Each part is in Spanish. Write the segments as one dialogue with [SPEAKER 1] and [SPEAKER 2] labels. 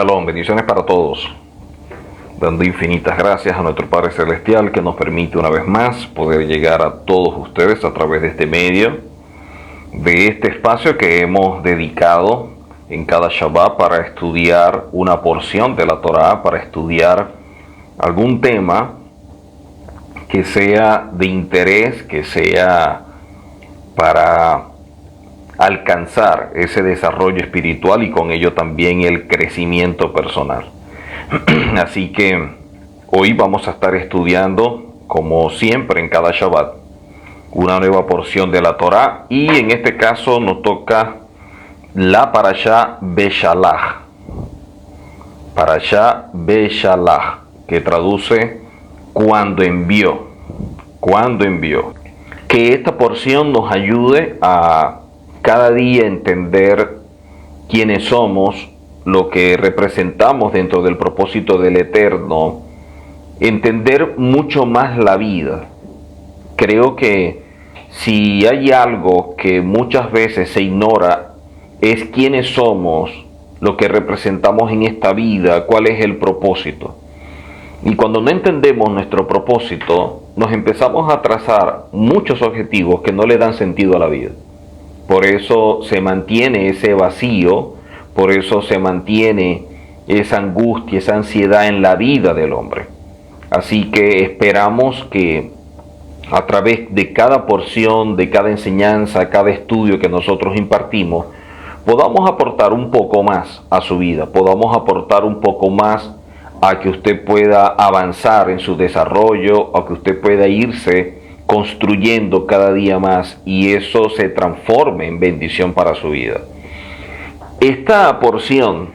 [SPEAKER 1] Shalom, bendiciones para todos. Dando infinitas gracias a nuestro Padre Celestial que nos permite una vez más poder llegar a todos ustedes a través de este medio, de este espacio que hemos dedicado en cada Shabbat para estudiar una porción de la Torá, para estudiar algún tema que sea de interés, que sea para alcanzar ese desarrollo espiritual y con ello también el crecimiento personal. Así que hoy vamos a estar estudiando, como siempre en cada Shabbat, una nueva porción de la Torá, y en este caso nos toca la Parashá Beshalach. Parashá Beshalach, que traduce cuando envió. Cuando envió. Que esta porción nos ayude a cada día entender quiénes somos, lo que representamos dentro del propósito del Eterno, entender mucho más la vida. Creo que si hay algo que muchas veces se ignora es quiénes somos, lo que representamos en esta vida, cuál es el propósito. Y cuando no entendemos nuestro propósito, nos empezamos a trazar muchos objetivos que no le dan sentido a la vida. Por eso se mantiene ese vacío, por eso se mantiene esa angustia, esa ansiedad en la vida del hombre. Así que esperamos que a través de cada porción, de cada enseñanza, cada estudio que nosotros impartimos, podamos aportar un poco más a su vida, podamos aportar un poco más a que usted pueda avanzar en su desarrollo, a que usted pueda irse construyendo cada día más y eso se transforme en bendición para su vida. Esta porción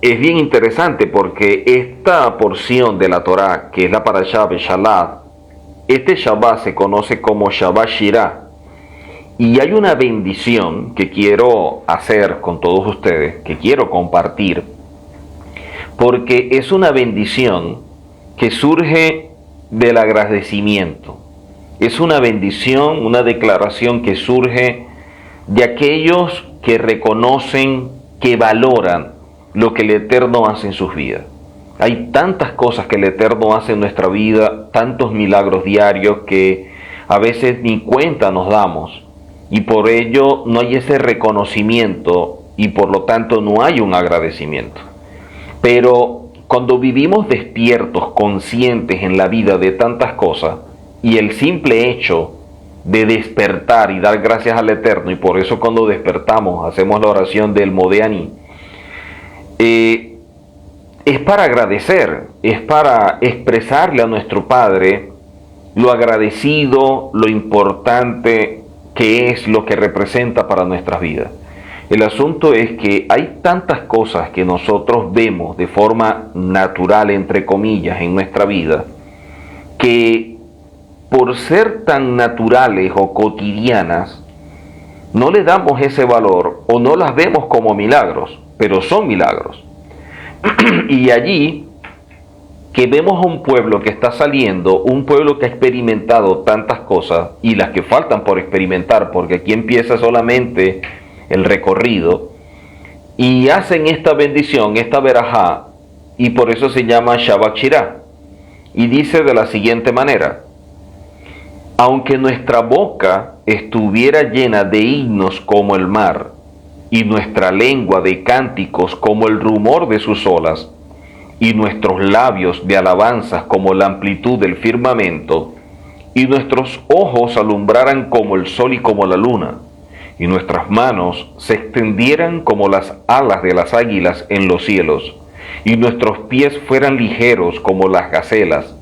[SPEAKER 1] es bien interesante porque esta porción de la Torá, que es la Parashá Beshalach, este Shabbat se conoce como Shabbat Shirah, y hay una bendición que quiero hacer con todos ustedes, que quiero compartir, porque es una bendición que surge del agradecimiento. Es una bendición, una declaración que surge de aquellos que reconocen, que valoran lo que el Eterno hace en sus vidas. Hay tantas cosas que el Eterno hace en nuestra vida, tantos milagros diarios que a veces ni cuenta nos damos. Y por ello no hay ese reconocimiento y por lo tanto no hay un agradecimiento. Pero cuando vivimos despiertos, conscientes en la vida de tantas cosas, y el simple hecho de despertar y dar gracias al Eterno, y por eso cuando despertamos hacemos la oración del Modéani, es para agradecer, es para expresarle a nuestro Padre lo agradecido, lo importante que es, lo que representa para nuestras vidas. El asunto es que hay tantas cosas que nosotros vemos de forma natural, entre comillas, en nuestra vida, que por ser tan naturales o cotidianas, no le damos ese valor o no las vemos como milagros, pero son milagros. Y allí que vemos a un pueblo que está saliendo, un pueblo que ha experimentado tantas cosas y las que faltan por experimentar, porque aquí empieza solamente el recorrido, y hacen esta bendición, esta verajá, y por eso se llama Shabbat Shirah. Y dice de la siguiente manera: aunque nuestra boca estuviera llena de himnos como el mar, y nuestra lengua de cánticos como el rumor de sus olas, y nuestros labios de alabanzas como la amplitud del firmamento, y nuestros ojos alumbraran como el sol y como la luna, y nuestras manos se extendieran como las alas de las águilas en los cielos, y nuestros pies fueran ligeros como las gacelas,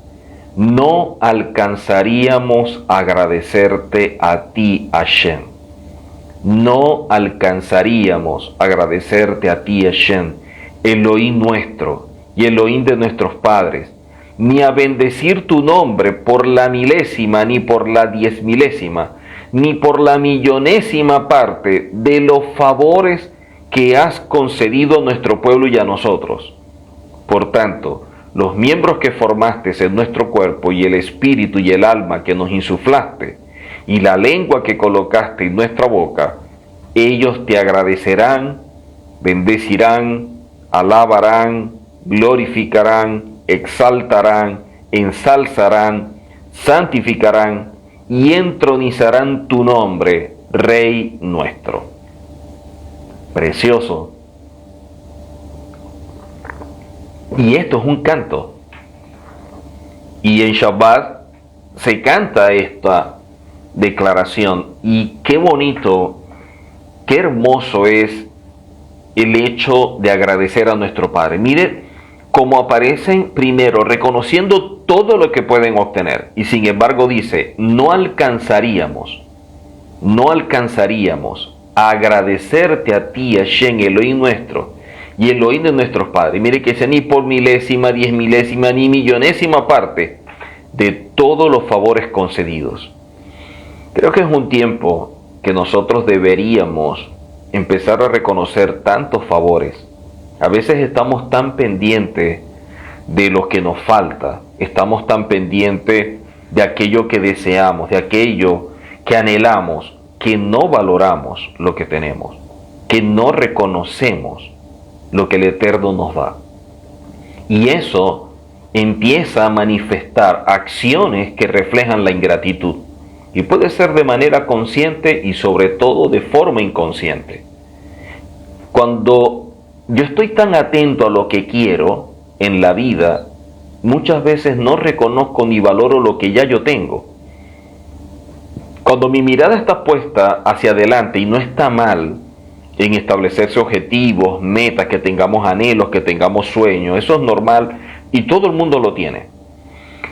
[SPEAKER 1] no alcanzaríamos a agradecerte a ti, Hashem. No alcanzaríamos a agradecerte a ti, Hashem, Elohim nuestro y Elohim de nuestros padres, ni a bendecir tu nombre por la milésima, ni por la 10.000ª, ni por la millonésima parte de los favores que has concedido a nuestro pueblo y a nosotros. Por tanto, los miembros que formaste en nuestro cuerpo y el espíritu y el alma que nos insuflaste y la lengua que colocaste en nuestra boca, ellos te agradecerán, bendecirán, alabarán, glorificarán, exaltarán, ensalzarán, santificarán y entronizarán tu nombre, Rey nuestro. Precioso. Y esto es un canto. Y en Shabbat se canta esta declaración. Y qué bonito, qué hermoso es el hecho de agradecer a nuestro Padre. Mire cómo aparecen primero reconociendo todo lo que pueden obtener. Y sin embargo dice, no alcanzaríamos a agradecerte a ti, Hashem, Elohim nuestro, y Elohim de nuestros padres. Mire que sea ni por milésima, 10 milésima, ni millonésima parte de todos los favores concedidos. Creo que es un tiempo que nosotros deberíamos empezar a reconocer tantos favores. A veces estamos tan pendientes de lo que nos falta, estamos tan pendientes de aquello que deseamos, de aquello que anhelamos, que no valoramos lo que tenemos, que no reconocemos lo que el Eterno nos da. Y eso empieza a manifestar acciones que reflejan la ingratitud. Y puede ser de manera consciente y sobre todo de forma inconsciente. Cuando yo estoy tan atento a lo que quiero en la vida, muchas veces no reconozco ni valoro lo que ya yo tengo. Cuando mi mirada está puesta hacia adelante, y no está mal en establecerse objetivos, metas, que tengamos anhelos, que tengamos sueños, eso es normal y todo el mundo lo tiene.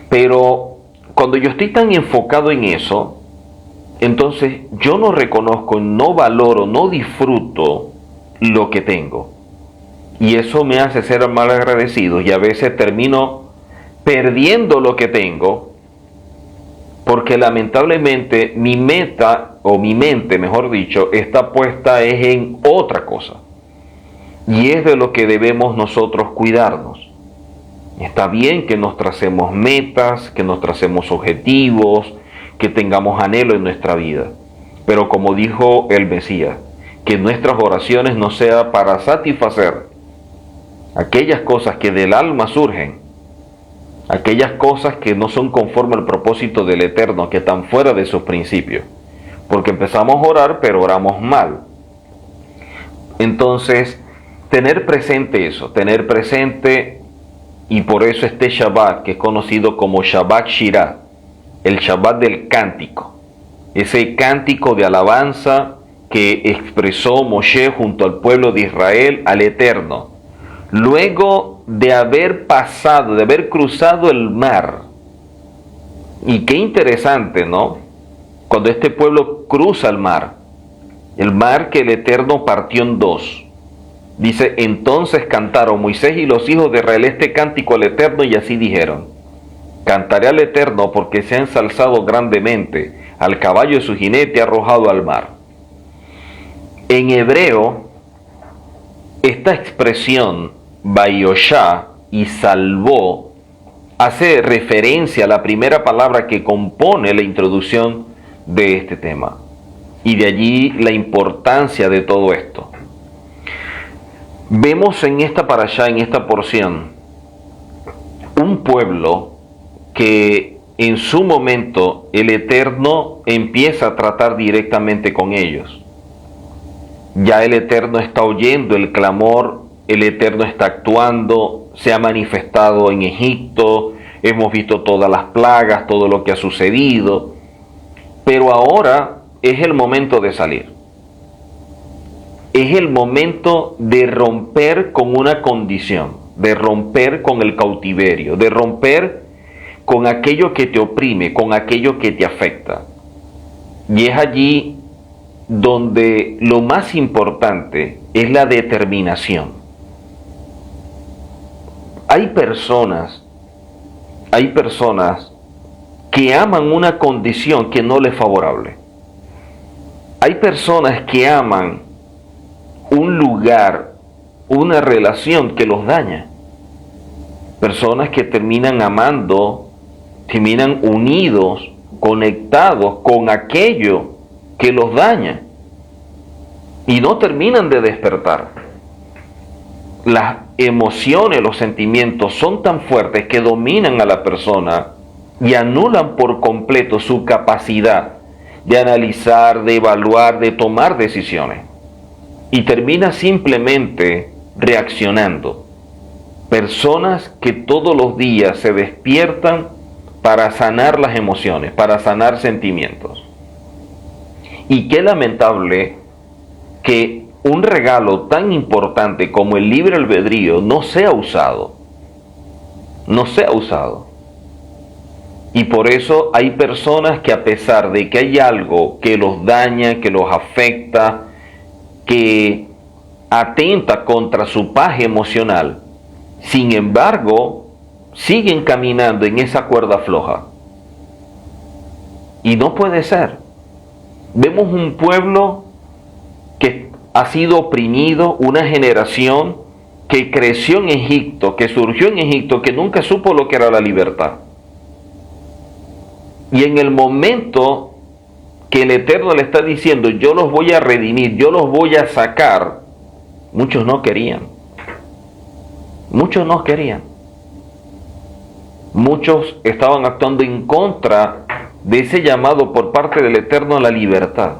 [SPEAKER 1] Pero cuando yo estoy tan enfocado en eso, entonces yo no reconozco, no valoro, no disfruto lo que tengo. Y eso me hace ser mal agradecido y a veces termino perdiendo lo que tengo porque lamentablemente mi meta, o mi mente mejor dicho, está puesta es en otra cosa. Y es de lo que debemos nosotros cuidarnos. Está bien que nos tracemos metas, que nos tracemos objetivos, que tengamos anhelo en nuestra vida. Pero como dijo el Mesías, que nuestras oraciones no sean para satisfacer aquellas cosas que del alma surgen, aquellas cosas que no son conforme al propósito del Eterno, que están fuera de sus principios. Porque empezamos a orar, pero oramos mal. Entonces, tener presente eso, tener presente, y por eso este Shabbat, que es conocido como Shabbat Shirah, el Shabbat del cántico, ese cántico de alabanza que expresó Moshe junto al pueblo de Israel al Eterno, luego de haber pasado, de haber cruzado el mar. Y qué interesante, ¿no? Cuando este pueblo cruza el mar que el Eterno partió en dos. Dice, entonces cantaron Moisés y los hijos de Israel este cántico al Eterno y así dijeron, cantaré al Eterno porque se ha ensalzado grandemente, al caballo de su jinete arrojado al mar. En hebreo, esta expresión, Vayosha, y salvó, hace referencia a la primera palabra que compone la introducción de este tema. Y de allí la importancia de todo esto. Vemos en esta parashá, en esta porción, un pueblo que en su momento el Eterno empieza a tratar directamente con ellos. Ya el Eterno está oyendo el clamor, el Eterno está actuando, se ha manifestado en Egipto, hemos visto todas las plagas, todo lo que ha sucedido, pero ahora es el momento de salir. Es el momento de romper con una condición, de romper con el cautiverio, de romper con aquello que te oprime, con aquello que te afecta. Y es allí donde lo más importante es la determinación. Hay personas que aman una condición que no les es favorable. Hay personas que aman un lugar, una relación que los daña. Personas que terminan amando, terminan unidos, conectados con aquello que los daña y no terminan de despertar. las emociones, los sentimientos son tan fuertes que dominan a la persona y anulan por completo su capacidad de analizar, de evaluar, de tomar decisiones. Y termina simplemente reaccionando. Personas que todos los días se despiertan para sanar las emociones, para sanar sentimientos. Y qué lamentable que un regalo tan importante como el libre albedrío no sea usado. No sea usado. Y por eso hay personas que, a pesar de que hay algo que los daña, que los afecta, que atenta contra su paz emocional, sin embargo, siguen caminando en esa cuerda floja. Y no puede ser. Vemos un pueblo que ha sido oprimido, una generación que creció en Egipto, que surgió en Egipto, que nunca supo lo que era la libertad. Y en el momento que el Eterno le está diciendo, yo los voy a redimir, yo los voy a sacar, muchos no querían. Muchos no querían. Muchos estaban actuando en contra de ese llamado por parte del Eterno a la libertad.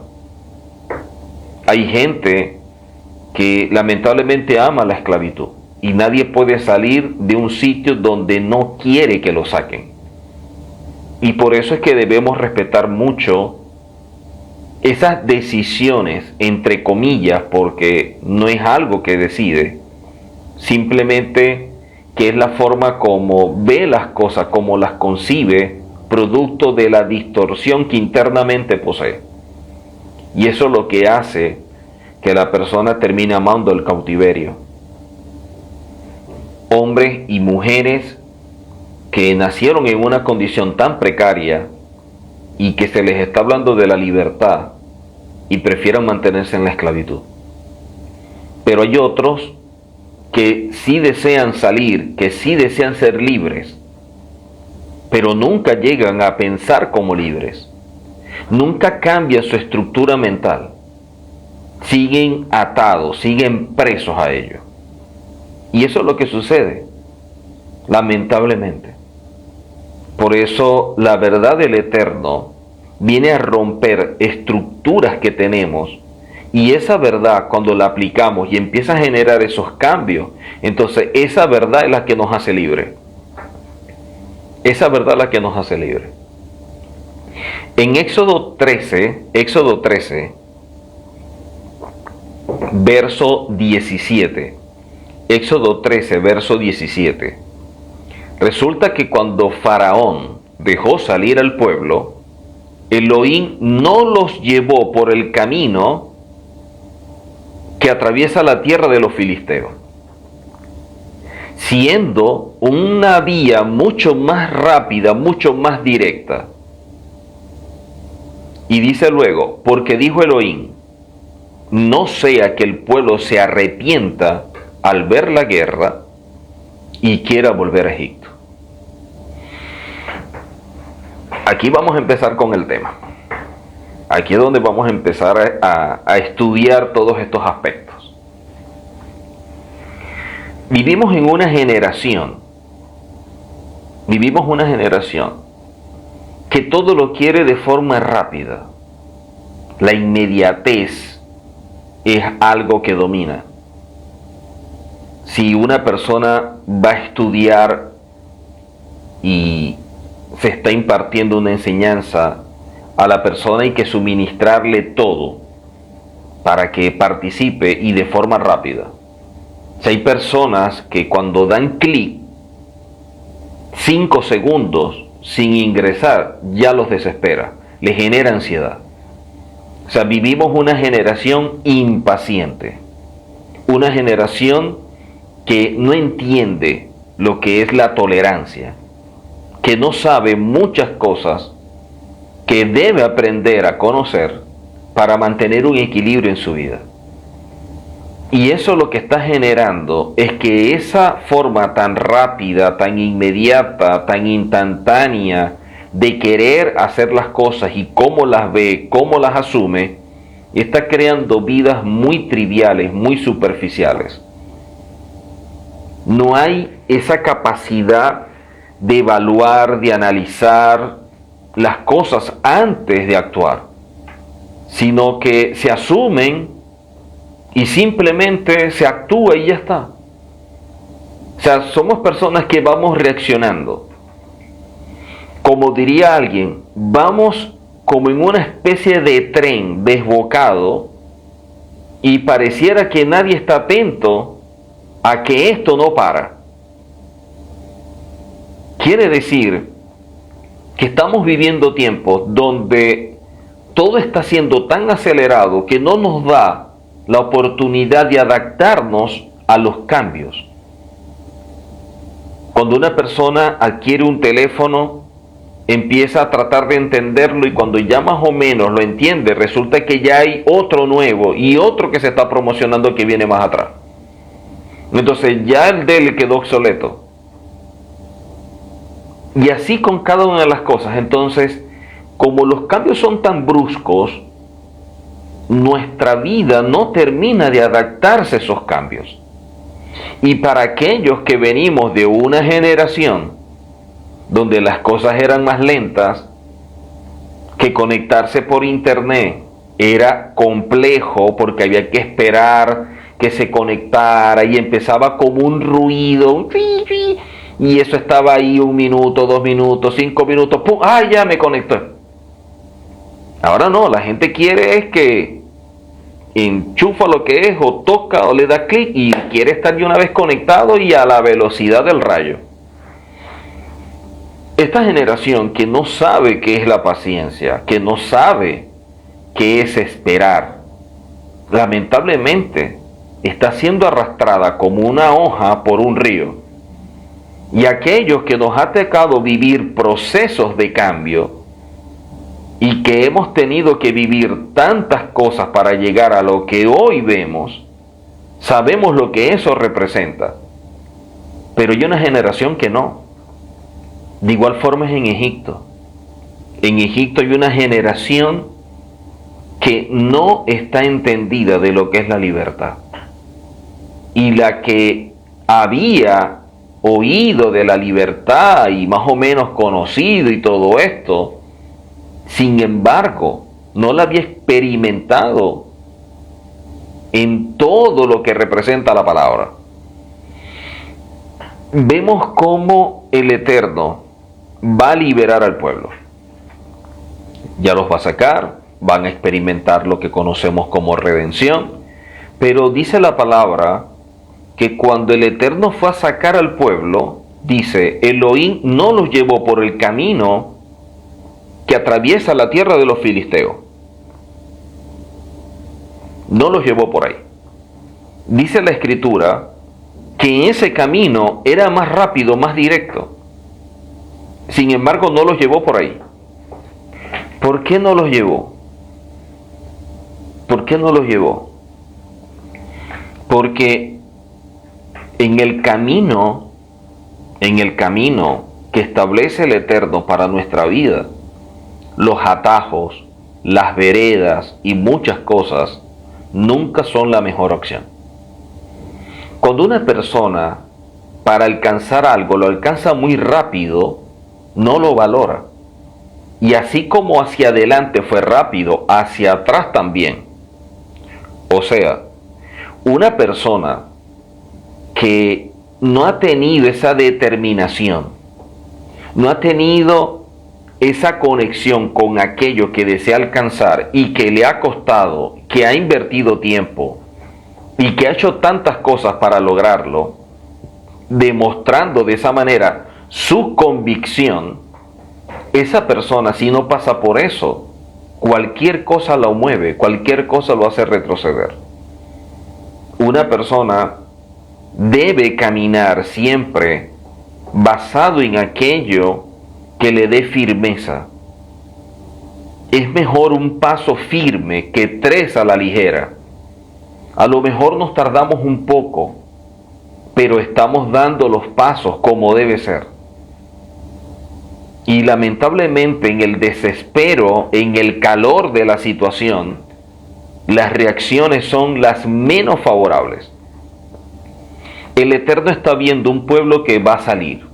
[SPEAKER 1] Hay gente que lamentablemente ama la esclavitud y nadie puede salir de un sitio donde no quiere que lo saquen. Y por eso es que debemos respetar mucho esas decisiones, entre comillas, porque no es algo que decide, simplemente que es la forma como ve las cosas, como las concibe, producto de la distorsión que internamente posee. Y eso es lo que hace que la persona termine amando el cautiverio. Hombres y mujeres que nacieron en una condición tan precaria y que se les está hablando de la libertad y prefieren mantenerse en la esclavitud. Pero hay otros que sí desean salir, que sí desean ser libres, pero nunca llegan a pensar como libres. Nunca cambian su estructura mental. Siguen atados, siguen presos a ello. Y eso es lo que sucede, lamentablemente. Por eso la verdad del Eterno viene a romper estructuras que tenemos, y esa verdad, cuando la aplicamos y empieza a generar esos cambios, entonces esa verdad es la que nos hace libre. Esa verdad es la que nos hace libre. En Éxodo 13, verso 17. Éxodo 13, verso 17. Resulta que cuando Faraón dejó salir al pueblo, Elohim no los llevó por el camino que atraviesa la tierra de los filisteos, siendo una vía mucho más rápida, mucho más directa. Y dice luego, porque dijo Elohim, no sea que el pueblo se arrepienta al ver la guerra y quiera volver a Egipto. Aquí vamos a empezar con el tema. Aquí es donde vamos a empezar a estudiar todos estos aspectos. Vivimos una generación que todo lo quiere de forma rápida. La inmediatez es algo que domina. Si una persona va a estudiar y se está impartiendo una enseñanza, a la persona hay que suministrarle todo para que participe y de forma rápida. Si hay personas que cuando dan clic, 5 segundos sin ingresar, ya los desespera, les genera ansiedad. O sea, vivimos una generación impaciente, una generación que no entiende lo que es la tolerancia, que no sabe muchas cosas que debe aprender a conocer para mantener un equilibrio en su vida. Y eso lo que está generando es que esa forma tan rápida, tan inmediata, tan instantánea de querer hacer las cosas y cómo las ve, cómo las asume, está creando vidas muy triviales, muy superficiales. No hay esa capacidad de evaluar, de analizar las cosas antes de actuar, sino que se asumen y simplemente se actúa y ya está. O sea, somos personas que vamos reaccionando. Como diría alguien, vamos como en una especie de tren desbocado y pareciera que nadie está atento a que esto no para. Quiere decir que estamos viviendo tiempos donde todo está siendo tan acelerado que no nos da la oportunidad de adaptarnos a los cambios. Cuando una persona adquiere un teléfono, empieza a tratar de entenderlo y cuando ya más o menos lo entiende, resulta que ya hay otro nuevo y otro que se está promocionando que viene más atrás. Entonces ya el de él quedó obsoleto. Y así con cada una de las cosas. Entonces, como los cambios son tan bruscos, nuestra vida no termina de adaptarse a esos cambios. Y para aquellos que venimos de una generación donde las cosas eran más lentas, que conectarse por internet era complejo porque había que esperar que se conectara y empezaba como un ruido, y eso estaba ahí 1 minuto, 2 minutos, 5 minutos, ¡pum! ¡Ah, ya me conecté! Ahora no, la gente quiere es que enchufa lo que es, o toca, o le da clic, y quiere estar de una vez conectado y a la velocidad del rayo. Esta generación que no sabe qué es la paciencia, que no sabe qué es esperar, lamentablemente está siendo arrastrada como una hoja por un río. Y aquellos que nos ha tocado vivir procesos de cambio y que hemos tenido que vivir tantas cosas para llegar a lo que hoy vemos, sabemos lo que eso representa. Pero hay una generación que no. De igual forma es en Egipto. En Egipto hay una generación que no está entendida de lo que es la libertad. Y la que había oído de la libertad y más o menos conocido y todo esto, sin embargo, no la había experimentado en todo lo que representa la palabra. Vemos cómo el Eterno va a liberar al pueblo. Ya los va a sacar, van a experimentar lo que conocemos como redención, pero dice la palabra que cuando el Eterno fue a sacar al pueblo, dice, Elohim no los llevó por el camino que atraviesa la tierra de los filisteos. No los llevó por ahí. Dice la Escritura que ese camino era más rápido, más directo. Sin embargo, no los llevó por ahí. ¿Por qué no los llevó? ¿Por qué no los llevó? Porque en el camino que establece el Eterno para nuestra vida, los atajos, las veredas y muchas cosas nunca son la mejor opción. Cuando una persona para alcanzar algo lo alcanza muy rápido, no lo valora. Y así como hacia adelante fue rápido, hacia atrás también. O sea, una persona que no ha tenido esa determinación, no ha tenido esa conexión con aquello que desea alcanzar y que le ha costado, que ha invertido tiempo y que ha hecho tantas cosas para lograrlo, demostrando de esa manera su convicción, esa persona, si no pasa por eso, cualquier cosa lo mueve, cualquier cosa lo hace retroceder. Una persona debe caminar siempre basado en aquello que le dé firmeza. Es mejor un paso firme que 3 a la ligera. A lo mejor nos tardamos un poco, pero estamos dando los pasos como debe ser. Y lamentablemente en el desespero, en el calor de la situación, las reacciones son las menos favorables. El Eterno está viendo un pueblo que va a salir,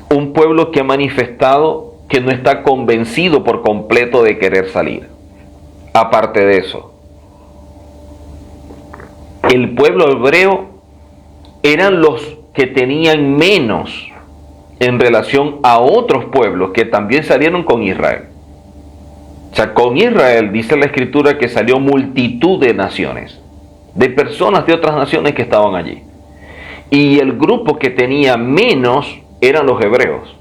[SPEAKER 1] un pueblo que ha manifestado que no está convencido por completo de querer salir. Aparte de eso, el pueblo hebreo eran los que tenían menos en relación a otros pueblos que también salieron con Israel. O sea, con Israel dice la Escritura que salió multitud de naciones, de personas de otras naciones que estaban allí. Y el grupo que tenía menos eran los hebreos.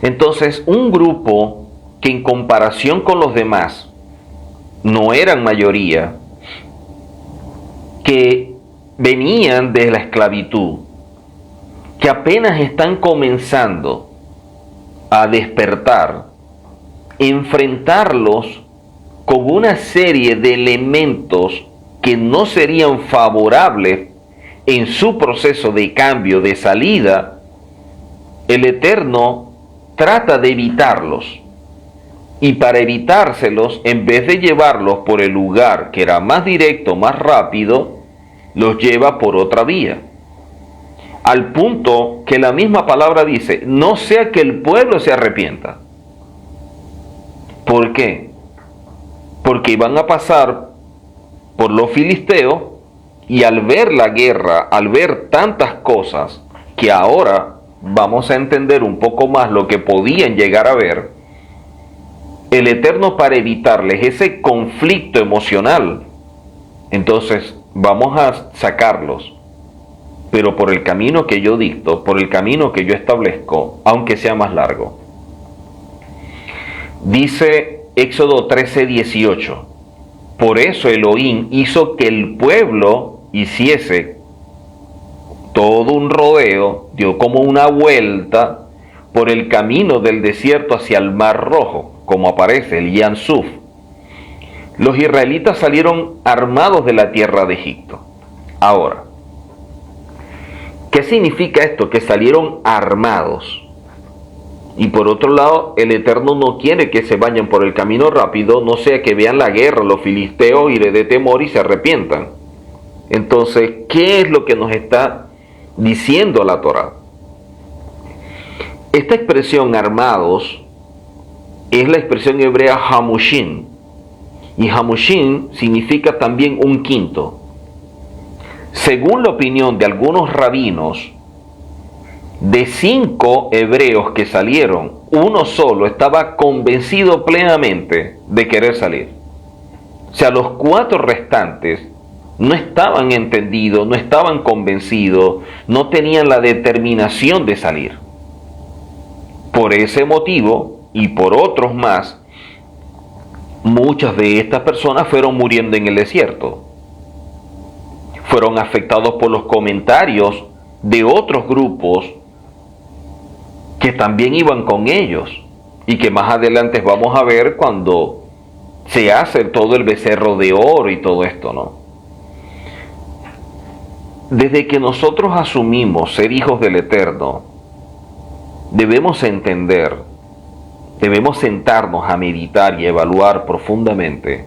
[SPEAKER 1] Entonces, un grupo que en comparación con los demás no eran mayoría, que venían de la esclavitud, que apenas están comenzando a despertar, enfrentarlos con una serie de elementos que no serían favorables en su proceso de cambio, de salida, el Eterno trata de evitarlos. Y para evitárselos, en vez de llevarlos por el lugar que era más directo, más rápido, los lleva por otra vía. Al punto que la misma palabra dice, no sea que el pueblo se arrepienta. ¿Por qué? Porque iban a pasar por los filisteos y al ver la guerra, al ver tantas cosas que ahora vamos a entender un poco más lo que podían llegar a ver, el Eterno, para evitarles ese conflicto emocional, entonces vamos a sacarlos, pero por el camino que yo dicto, por el camino que yo establezco, aunque sea más largo. Dice Éxodo 13:18, por eso Elohim hizo que el pueblo hiciese todo un rodeo, dio como una vuelta por el camino del desierto hacia el Mar Rojo, como aparece el Yan Suf. Los israelitas salieron armados de la tierra de Egipto. Ahora, ¿qué significa esto? Que salieron armados. Y por otro lado, el Eterno no quiere que se vayan por el camino rápido, no sea que vean la guerra, los filisteos, y les dé temor y se arrepientan. Entonces, ¿qué es lo que nos está diciendo la Torá? Esta expresión armados es la expresión hebrea hamushin. Y hamushin significa también un quinto. Según la opinión de algunos rabinos, de 5 hebreos que salieron, uno solo estaba convencido plenamente de querer salir. O sea, los 4 restantes no estaban entendidos, no estaban convencidos, no tenían la determinación de salir. Por ese motivo y por otros más, muchas de estas personas fueron muriendo en el desierto. Fueron afectados por los comentarios de otros grupos que también iban con ellos y que más adelante vamos a ver cuando se hace todo el becerro de oro y todo esto, ¿no? Desde que nosotros asumimos ser hijos del Eterno, debemos entender, debemos sentarnos a meditar y evaluar profundamente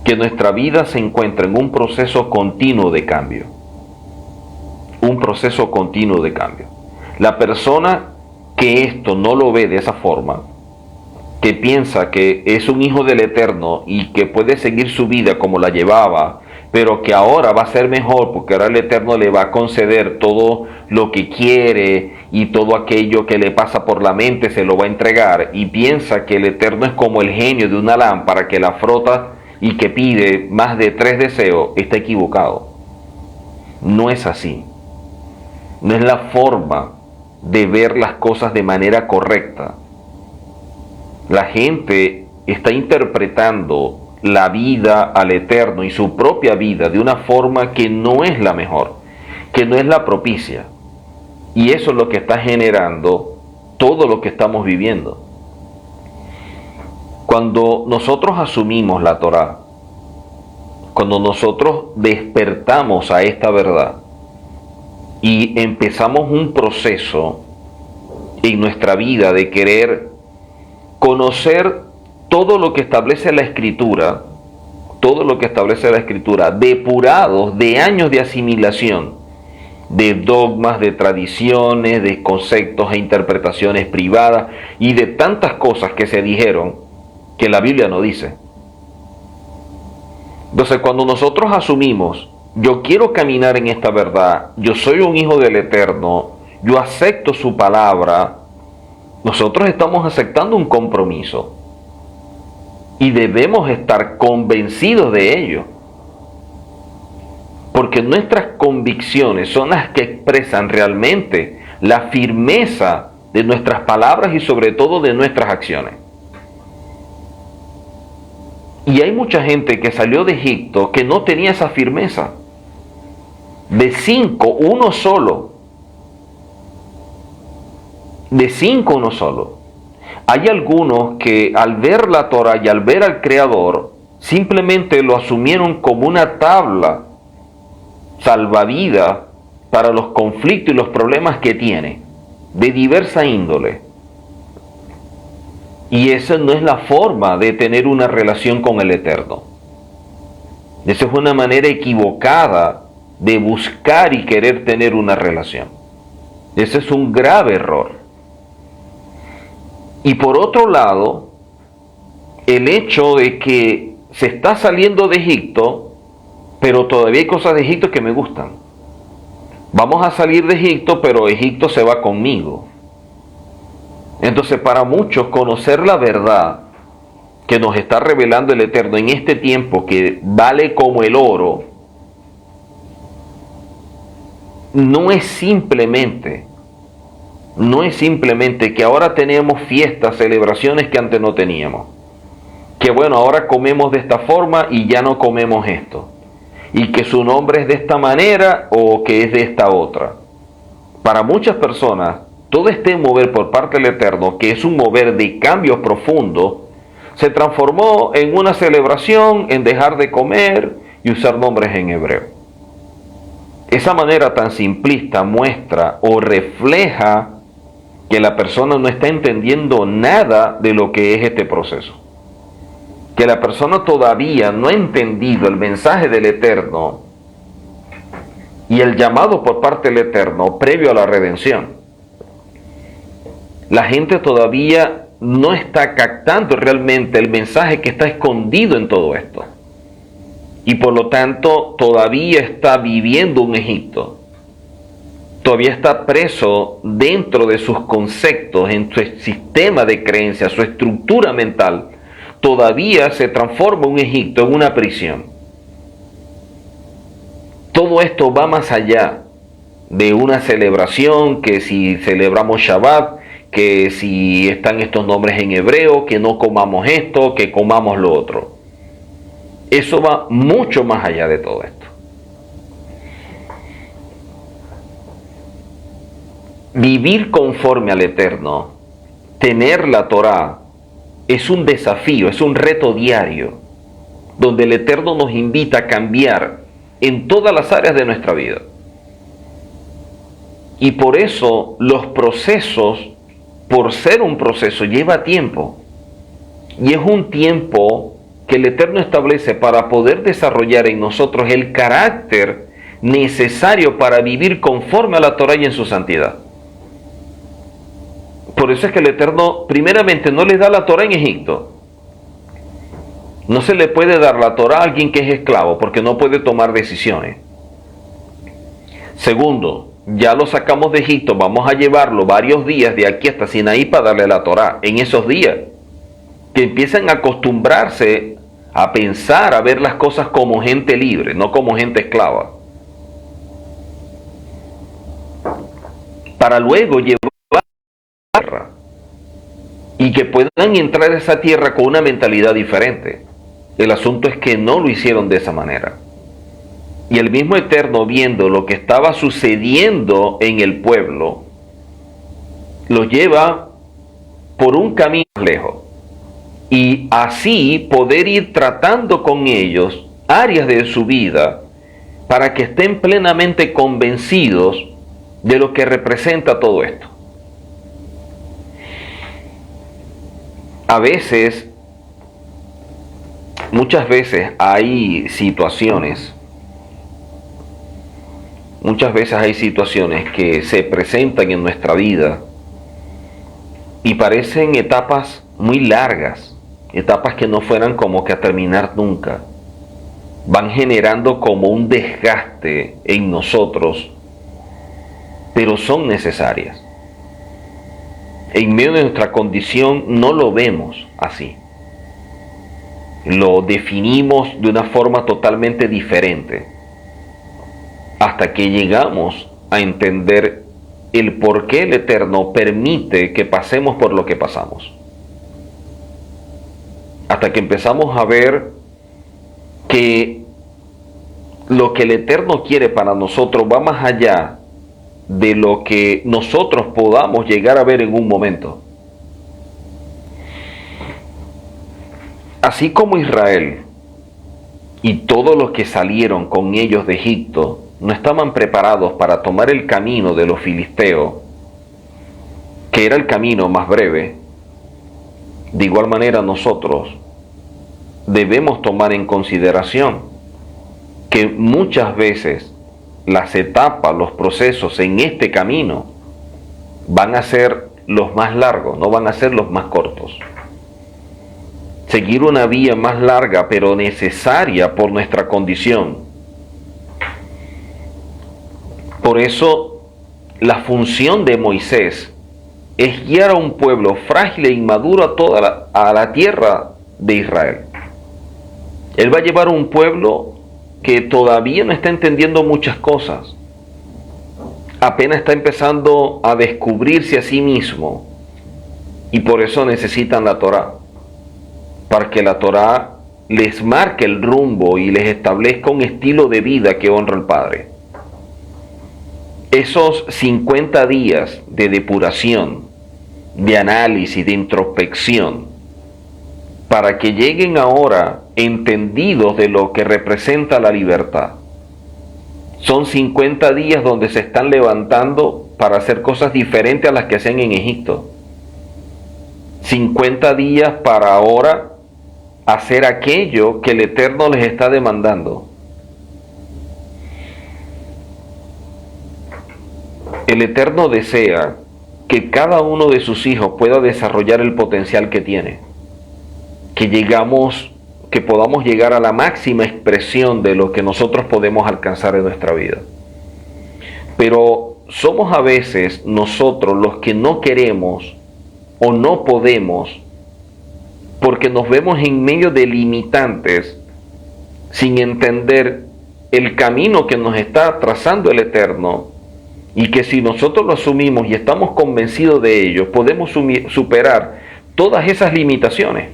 [SPEAKER 1] que nuestra vida se encuentra en un proceso continuo de cambio. Un proceso continuo de cambio. La persona que esto no lo ve de esa forma, que piensa que es un hijo del Eterno y que puede seguir su vida como la llevaba, pero que ahora va a ser mejor porque ahora el Eterno le va a conceder todo lo que quiere y todo aquello que le pasa por la mente se lo va a entregar, y piensa que el Eterno es como el genio de una lámpara que la frota y que pide más de 3 deseos, está equivocado. No es así. No es la forma de ver las cosas de manera correcta. La gente está interpretando la vida al Eterno y su propia vida de una forma que no es la mejor, que no es la propicia. Y eso es lo que está generando todo lo que estamos viviendo. Cuando nosotros asumimos la Torá, cuando nosotros despertamos a esta verdad y empezamos un proceso en nuestra vida de querer conocer todo lo que establece la Escritura, todo lo que establece la Escritura, depurados de años de asimilación, de dogmas, de tradiciones, de conceptos e interpretaciones privadas y de tantas cosas que se dijeron que la Biblia no dice. Entonces, cuando nosotros asumimos, yo quiero caminar en esta verdad, yo soy un hijo del Eterno, yo acepto su palabra, nosotros estamos aceptando un compromiso y debemos estar convencidos de ello, porque nuestras convicciones son las que expresan realmente la firmeza de nuestras palabras y sobre todo de nuestras acciones. Y hay mucha gente que salió de Egipto que no tenía esa firmeza. De 5, uno solo. De 5, uno solo. Hay algunos que al ver la Torah y al ver al Creador, simplemente lo asumieron como una tabla salvavidas para los conflictos y los problemas que tiene, de diversa índole. Y esa no es la forma de tener una relación con el Eterno. Esa es una manera equivocada de buscar y querer tener una relación. Ese es un grave error. Y por otro lado, el hecho de que se está saliendo de Egipto, pero todavía hay cosas de Egipto que me gustan. Vamos a salir de Egipto, pero Egipto se va conmigo. Entonces, para muchos, conocer la verdad que nos está revelando el Eterno en este tiempo, que vale como el oro, no es simplemente que ahora tenemos fiestas, celebraciones que antes no teníamos. Que bueno, ahora comemos de esta forma y ya no comemos esto. Y que su nombre es de esta manera o que es de esta otra. Para muchas personas, todo este mover por parte del Eterno, que es un mover de cambios profundos, se transformó en una celebración, en dejar de comer y usar nombres en hebreo. Esa manera tan simplista muestra o refleja que la persona no está entendiendo nada de lo que es este proceso. Que la persona todavía no ha entendido el mensaje del Eterno y el llamado por parte del Eterno previo a la redención. La gente todavía no está captando realmente el mensaje que está escondido en todo esto. Y por lo tanto todavía está viviendo un Egipto. Todavía está preso dentro de sus conceptos, en su sistema de creencias, su estructura mental. Todavía se transforma un Egipto en una prisión. Todo esto va más allá de una celebración, que si celebramos Shabbat, que si están estos nombres en hebreo, que no comamos esto, que comamos lo otro. Eso va mucho más allá de todo esto. Vivir conforme al Eterno, tener la Torá, es un desafío, es un reto diario, donde el Eterno nos invita a cambiar en todas las áreas de nuestra vida. Y por eso los procesos, por ser un proceso, lleva tiempo. Y es un tiempo que el Eterno establece para poder desarrollar en nosotros el carácter necesario para vivir conforme a la Torá y en su santidad. Por eso es que el Eterno primeramente no le da la Torá en Egipto. No se le puede dar la Torá a alguien que es esclavo porque no puede tomar decisiones. Segundo, ya lo sacamos de Egipto, vamos a llevarlo varios días de aquí hasta Sinaí para darle la Torá. En esos días, que empiecen a acostumbrarse a pensar, a ver las cosas como gente libre, no como gente esclava. Para luego llevar a la tierra y que puedan entrar a esa tierra con una mentalidad diferente. El asunto es que no lo hicieron de esa manera. Y el mismo Eterno, viendo lo que estaba sucediendo en el pueblo, los lleva por un camino lejos. Y así poder ir tratando con ellos áreas de su vida para que estén plenamente convencidos de lo que representa todo esto. A veces Muchas veces hay situaciones que se presentan en nuestra vida y parecen etapas muy largas, etapas que no fueran como que a terminar nunca. Van generando como un desgaste en nosotros, pero son necesarias. En medio de nuestra condición no lo vemos así. Lo definimos de una forma totalmente diferente, hasta que llegamos a entender el por qué el Eterno permite que pasemos por lo que pasamos. Hasta que empezamos a ver que lo que el Eterno quiere para nosotros va más allá de lo que nosotros podamos llegar a ver en un momento. Así como Israel y todos los que salieron con ellos de Egipto no estaban preparados para tomar el camino de los filisteos, que era el camino más breve, de igual manera nosotros debemos tomar en consideración que muchas veces las etapas, los procesos en este camino van a ser los más largos, no van a ser los más cortos. Seguir una vía más larga pero necesaria por nuestra condición. Por eso la función de Moisés es guiar a un pueblo frágil e inmaduro a la tierra de Israel. Él va a llevar a un pueblo que todavía no está entendiendo muchas cosas. Apenas está empezando a descubrirse a sí mismo. Y por eso necesitan la Torá. Para que la Torá les marque el rumbo y les establezca un estilo de vida que honra al Padre. Esos 50 días de depuración, de análisis, de introspección, para que lleguen ahora entendidos de lo que representa la libertad. Son 50 días donde se están levantando para hacer cosas diferentes a las que hacían en Egipto. 50 días para ahora hacer aquello que el Eterno les está demandando. El Eterno desea que cada uno de sus hijos pueda desarrollar el potencial que tiene. Que podamos llegar a la máxima expresión de lo que nosotros podemos alcanzar en nuestra vida. Pero somos a veces nosotros los que no queremos o no podemos, porque nos vemos en medio de limitantes, sin entender el camino que nos está trazando el Eterno, y que si nosotros lo asumimos y estamos convencidos de ello, podemos superar todas esas limitaciones.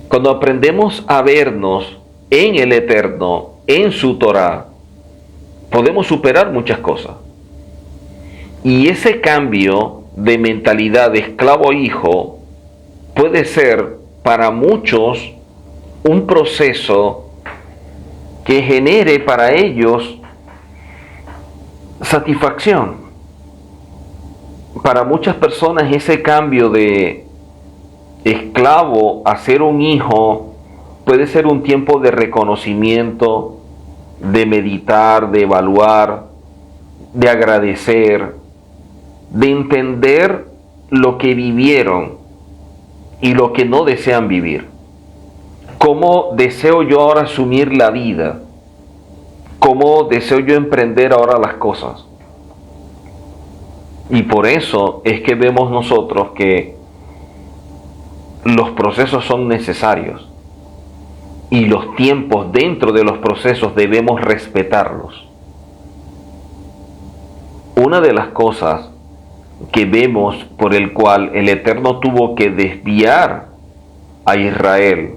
[SPEAKER 1] Cuando aprendemos a vernos en el Eterno, en su Torá, podemos superar muchas cosas. Y ese cambio de mentalidad de esclavo a hijo puede ser para muchos un proceso que genere para ellos satisfacción. Para muchas personas ese cambio de esclavo a ser un hijo puede ser un tiempo de reconocimiento, de meditar, de evaluar, de agradecer, de entender lo que vivieron y lo que no desean vivir. ¿Cómo deseo yo ahora asumir la vida? ¿Cómo deseo yo emprender ahora las cosas? Y por eso es que vemos nosotros que los procesos son necesarios y los tiempos dentro de los procesos debemos respetarlos. Una de las cosas que vemos por el cual el Eterno tuvo que desviar a Israel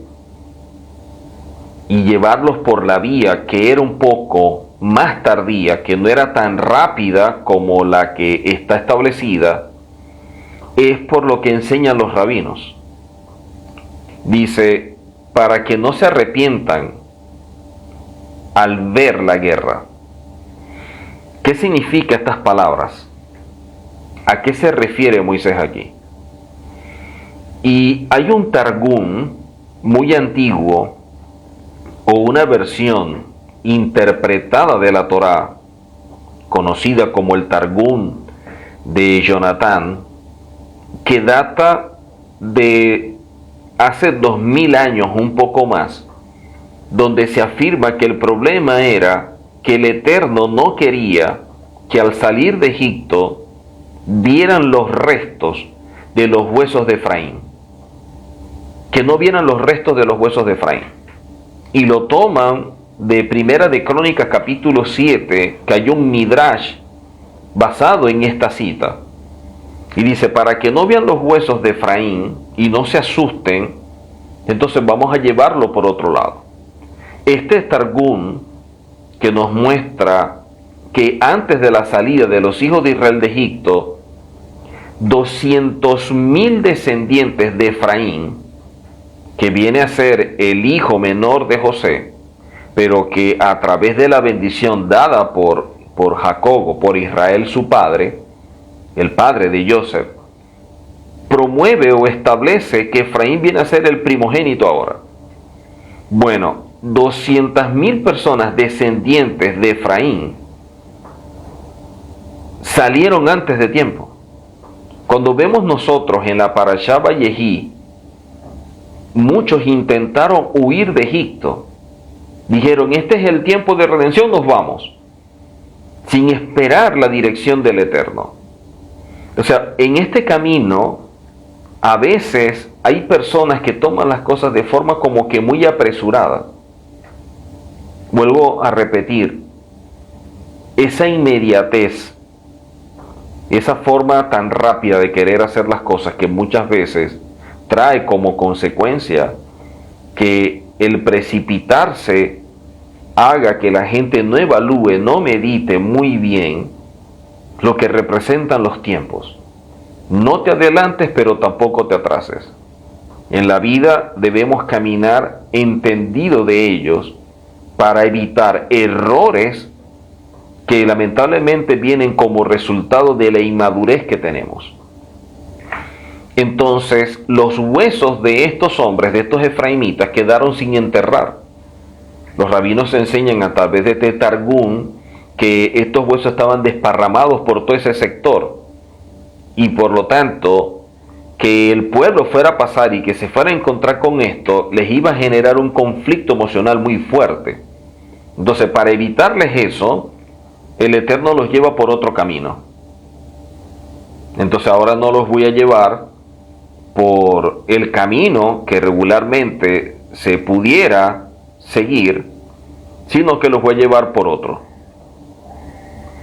[SPEAKER 1] y llevarlos por la vía que era un poco más tardía, que no era tan rápida como la que está establecida, es por lo que enseñan los rabinos. Dice, para que no se arrepientan al ver la guerra. ¿Qué significa estas palabras? ¿A qué se refiere Moisés aquí? Y hay un Targum muy antiguo o una versión interpretada de la Torá, conocida como el Targum de Jonatán, que data de hace 2000 años, un poco más, donde se afirma que el problema era que el Eterno no quería que al salir de Egipto vieran los restos de los huesos de Efraín, que no vieran los restos de los huesos de Efraín, y lo toman de Primera de Crónicas capítulo 7, que hay un midrash basado en esta cita, y dice: para que no vean los huesos de Efraín y no se asusten, entonces vamos a llevarlo por otro lado. Este Targum que nos muestra que antes de la salida de los hijos de Israel de Egipto, 200.000 descendientes de Efraín, que viene a ser el hijo menor de José, pero que a través de la bendición dada por Jacob, por Israel su padre, el padre de Joseph, promueve o establece que Efraín viene a ser el primogénito ahora. Bueno, 200.000 personas descendientes de Efraín salieron antes de tiempo. Cuando vemos nosotros en la Parashá Vayehí, muchos intentaron huir de Egipto. Dijeron: este es el tiempo de redención, nos vamos, sin esperar la dirección del Eterno. O sea, en este camino, a veces hay personas que toman las cosas de forma como que muy apresurada. Vuelvo a repetir, esa inmediatez, esa forma tan rápida de querer hacer las cosas, que muchas veces trae como consecuencia que el precipitarse haga que la gente no evalúe, no medite muy bien lo que representan los tiempos. No te adelantes, pero tampoco te atrases. En la vida debemos caminar entendido de ellos para evitar errores que lamentablemente vienen como resultado de la inmadurez que tenemos. Entonces, los huesos de estos hombres, de estos efraimitas, quedaron sin enterrar. Los rabinos enseñan a través de este Targum que estos huesos estaban desparramados por todo ese sector, y por lo tanto, que el pueblo fuera a pasar y que se fuera a encontrar con esto, les iba a generar un conflicto emocional muy fuerte. Entonces, para evitarles eso, el Eterno los lleva por otro camino. Entonces ahora no los voy a llevar por el camino que regularmente se pudiera seguir, sino que los voy a llevar por otro.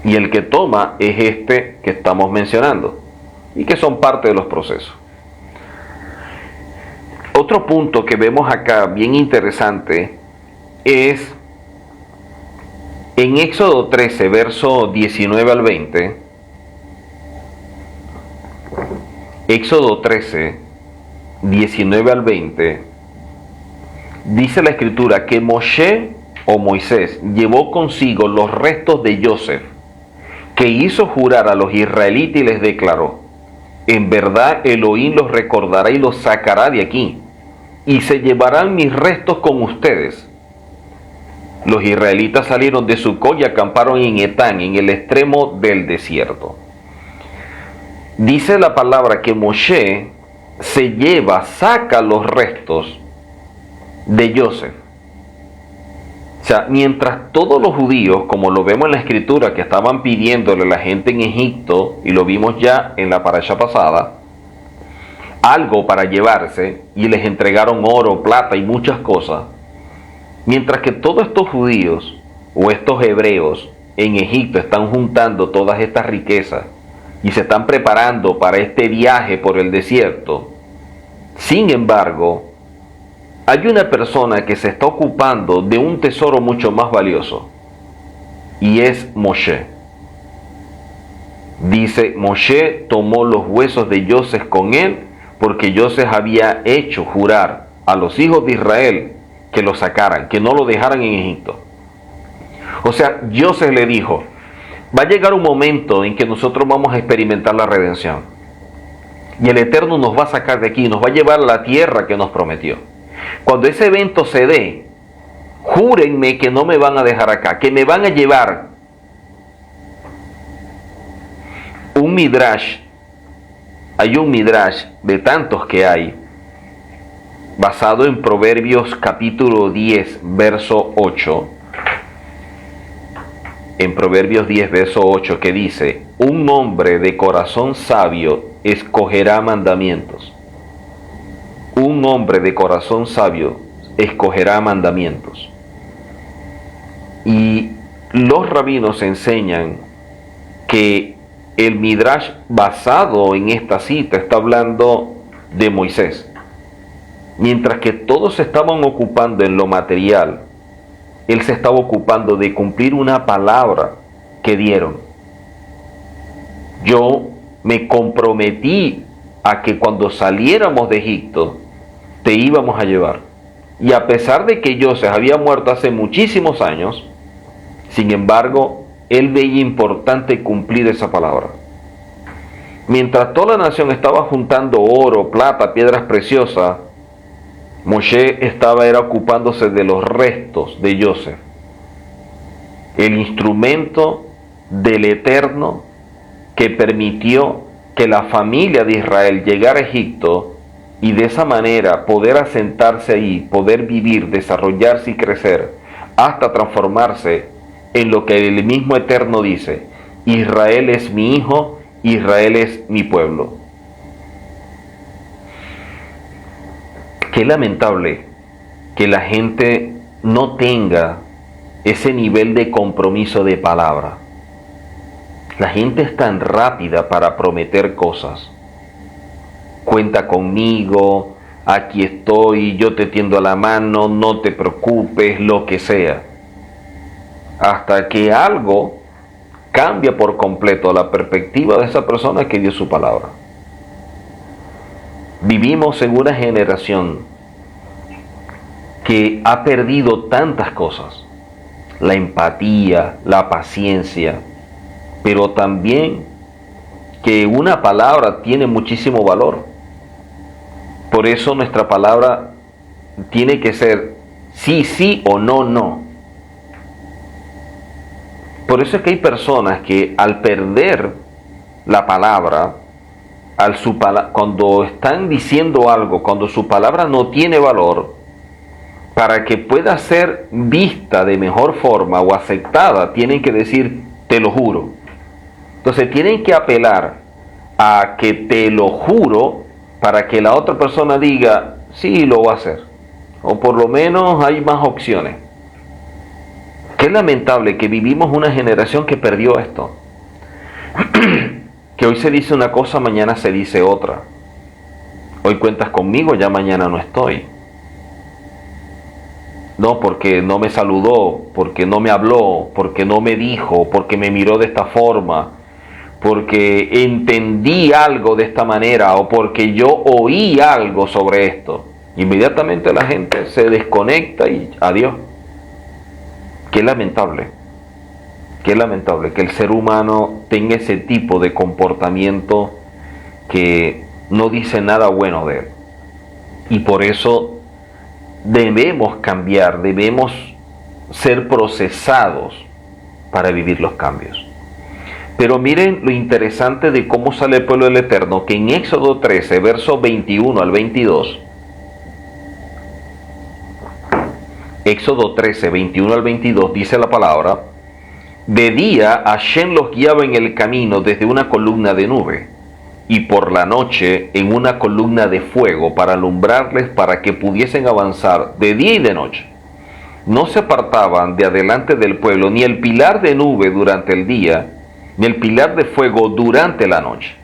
[SPEAKER 1] Y el que toma es este que estamos mencionando, y que son parte de los procesos. Otro punto que vemos acá bien interesante es en Éxodo 13, verso 19 al 20. Éxodo 13, 19 al 20, dice la escritura que Moshe o Moisés llevó consigo los restos de Joseph, que hizo jurar a los israelitas y les declaró: en verdad Elohim los recordará y los sacará de aquí, y se llevarán mis restos con ustedes. Los israelitas salieron de Sucot y acamparon en Etán, en el extremo del desierto. Dice la palabra que Moshe saca los restos de Joseph. O sea, mientras todos los judíos, como lo vemos en la escritura, que estaban pidiéndole a la gente en Egipto, y lo vimos ya en la parasha pasada, algo para llevarse, y les entregaron oro, plata y muchas cosas, mientras que todos estos judíos o estos hebreos en Egipto están juntando todas estas riquezas y se están preparando para este viaje por el desierto, sin embargo, hay una persona que se está ocupando de un tesoro mucho más valioso, y es Moshe. Dice: Moshe tomó los huesos de Joseph con él, porque Joseph había hecho jurar a los hijos de Israel que lo sacaran, que no lo dejaran en Egipto. O sea, Joseph le dijo: va a llegar un momento en que nosotros vamos a experimentar la redención, y el Eterno nos va a sacar de aquí, nos va a llevar a la tierra que nos prometió. Cuando ese evento se dé, júrenme que no me van a dejar acá, que me van a llevar. Un midrash, hay un midrash de tantos que hay, basado en Proverbios capítulo 10, verso 8, en Proverbios 10, verso 8, que dice: un hombre de corazón sabio escogerá mandamientos. Un hombre de corazón sabio escogerá mandamientos. Y los rabinos enseñan que el midrash basado en esta cita está hablando de Moisés. Mientras que todos se estaban ocupando en lo material, él se estaba ocupando de cumplir una palabra que dieron. Yo me comprometí a que cuando saliéramos de Egipto, te íbamos a llevar. Y a pesar de que José había muerto hace muchísimos años, sin embargo, él veía importante cumplir esa palabra. Mientras toda la nación estaba juntando oro, plata, piedras preciosas, Moshe era ocupándose de los restos de José, el instrumento del Eterno que permitió que la familia de Israel llegara a Egipto y de esa manera poder asentarse ahí, poder vivir, desarrollarse y crecer, hasta transformarse en lo que el mismo Eterno dice: Israel es mi hijo, Israel es mi pueblo. Qué lamentable que la gente no tenga ese nivel de compromiso de palabra. La gente es tan rápida para prometer cosas. Cuenta conmigo, aquí estoy, yo te tiendo la mano, no te preocupes, lo que sea. Hasta que algo cambia por completo la perspectiva de esa persona que dio su palabra. Vivimos en una generación que ha perdido tantas cosas: la empatía, la paciencia, pero también que una palabra tiene muchísimo valor. Por eso nuestra palabra tiene que ser sí, sí o no, no. Por eso es que hay personas que al perder la palabra, cuando están diciendo algo, cuando su palabra no tiene valor, para que pueda ser vista de mejor forma o aceptada, tienen que decir te lo juro. Entonces tienen que apelar a que te lo juro para que la otra persona diga sí, lo va a hacer, o por lo menos hay más opciones. Qué lamentable que vivimos una generación que perdió esto. Que hoy se dice una cosa, mañana se dice otra. Hoy cuentas conmigo, ya mañana no estoy. No, porque no me saludó, porque no me habló, porque no me dijo, porque me miró de esta forma, porque entendí algo de esta manera, o porque yo oí algo sobre esto. Inmediatamente la gente se desconecta y adiós. Qué lamentable que el ser humano tenga ese tipo de comportamiento que no dice nada bueno de él. Y por eso debemos cambiar, debemos ser procesados para vivir los cambios. Pero miren lo interesante de cómo sale el pueblo del Eterno, que en Éxodo 13, versos 21 al 22, Éxodo 13, 21 al 22, dice la palabra: de día Hashem los guiaba en el camino desde una columna de nube, y por la noche en una columna de fuego para alumbrarles, para que pudiesen avanzar de día y de noche. No se apartaban de adelante del pueblo ni el pilar de nube durante el día, ni el pilar de fuego durante la noche.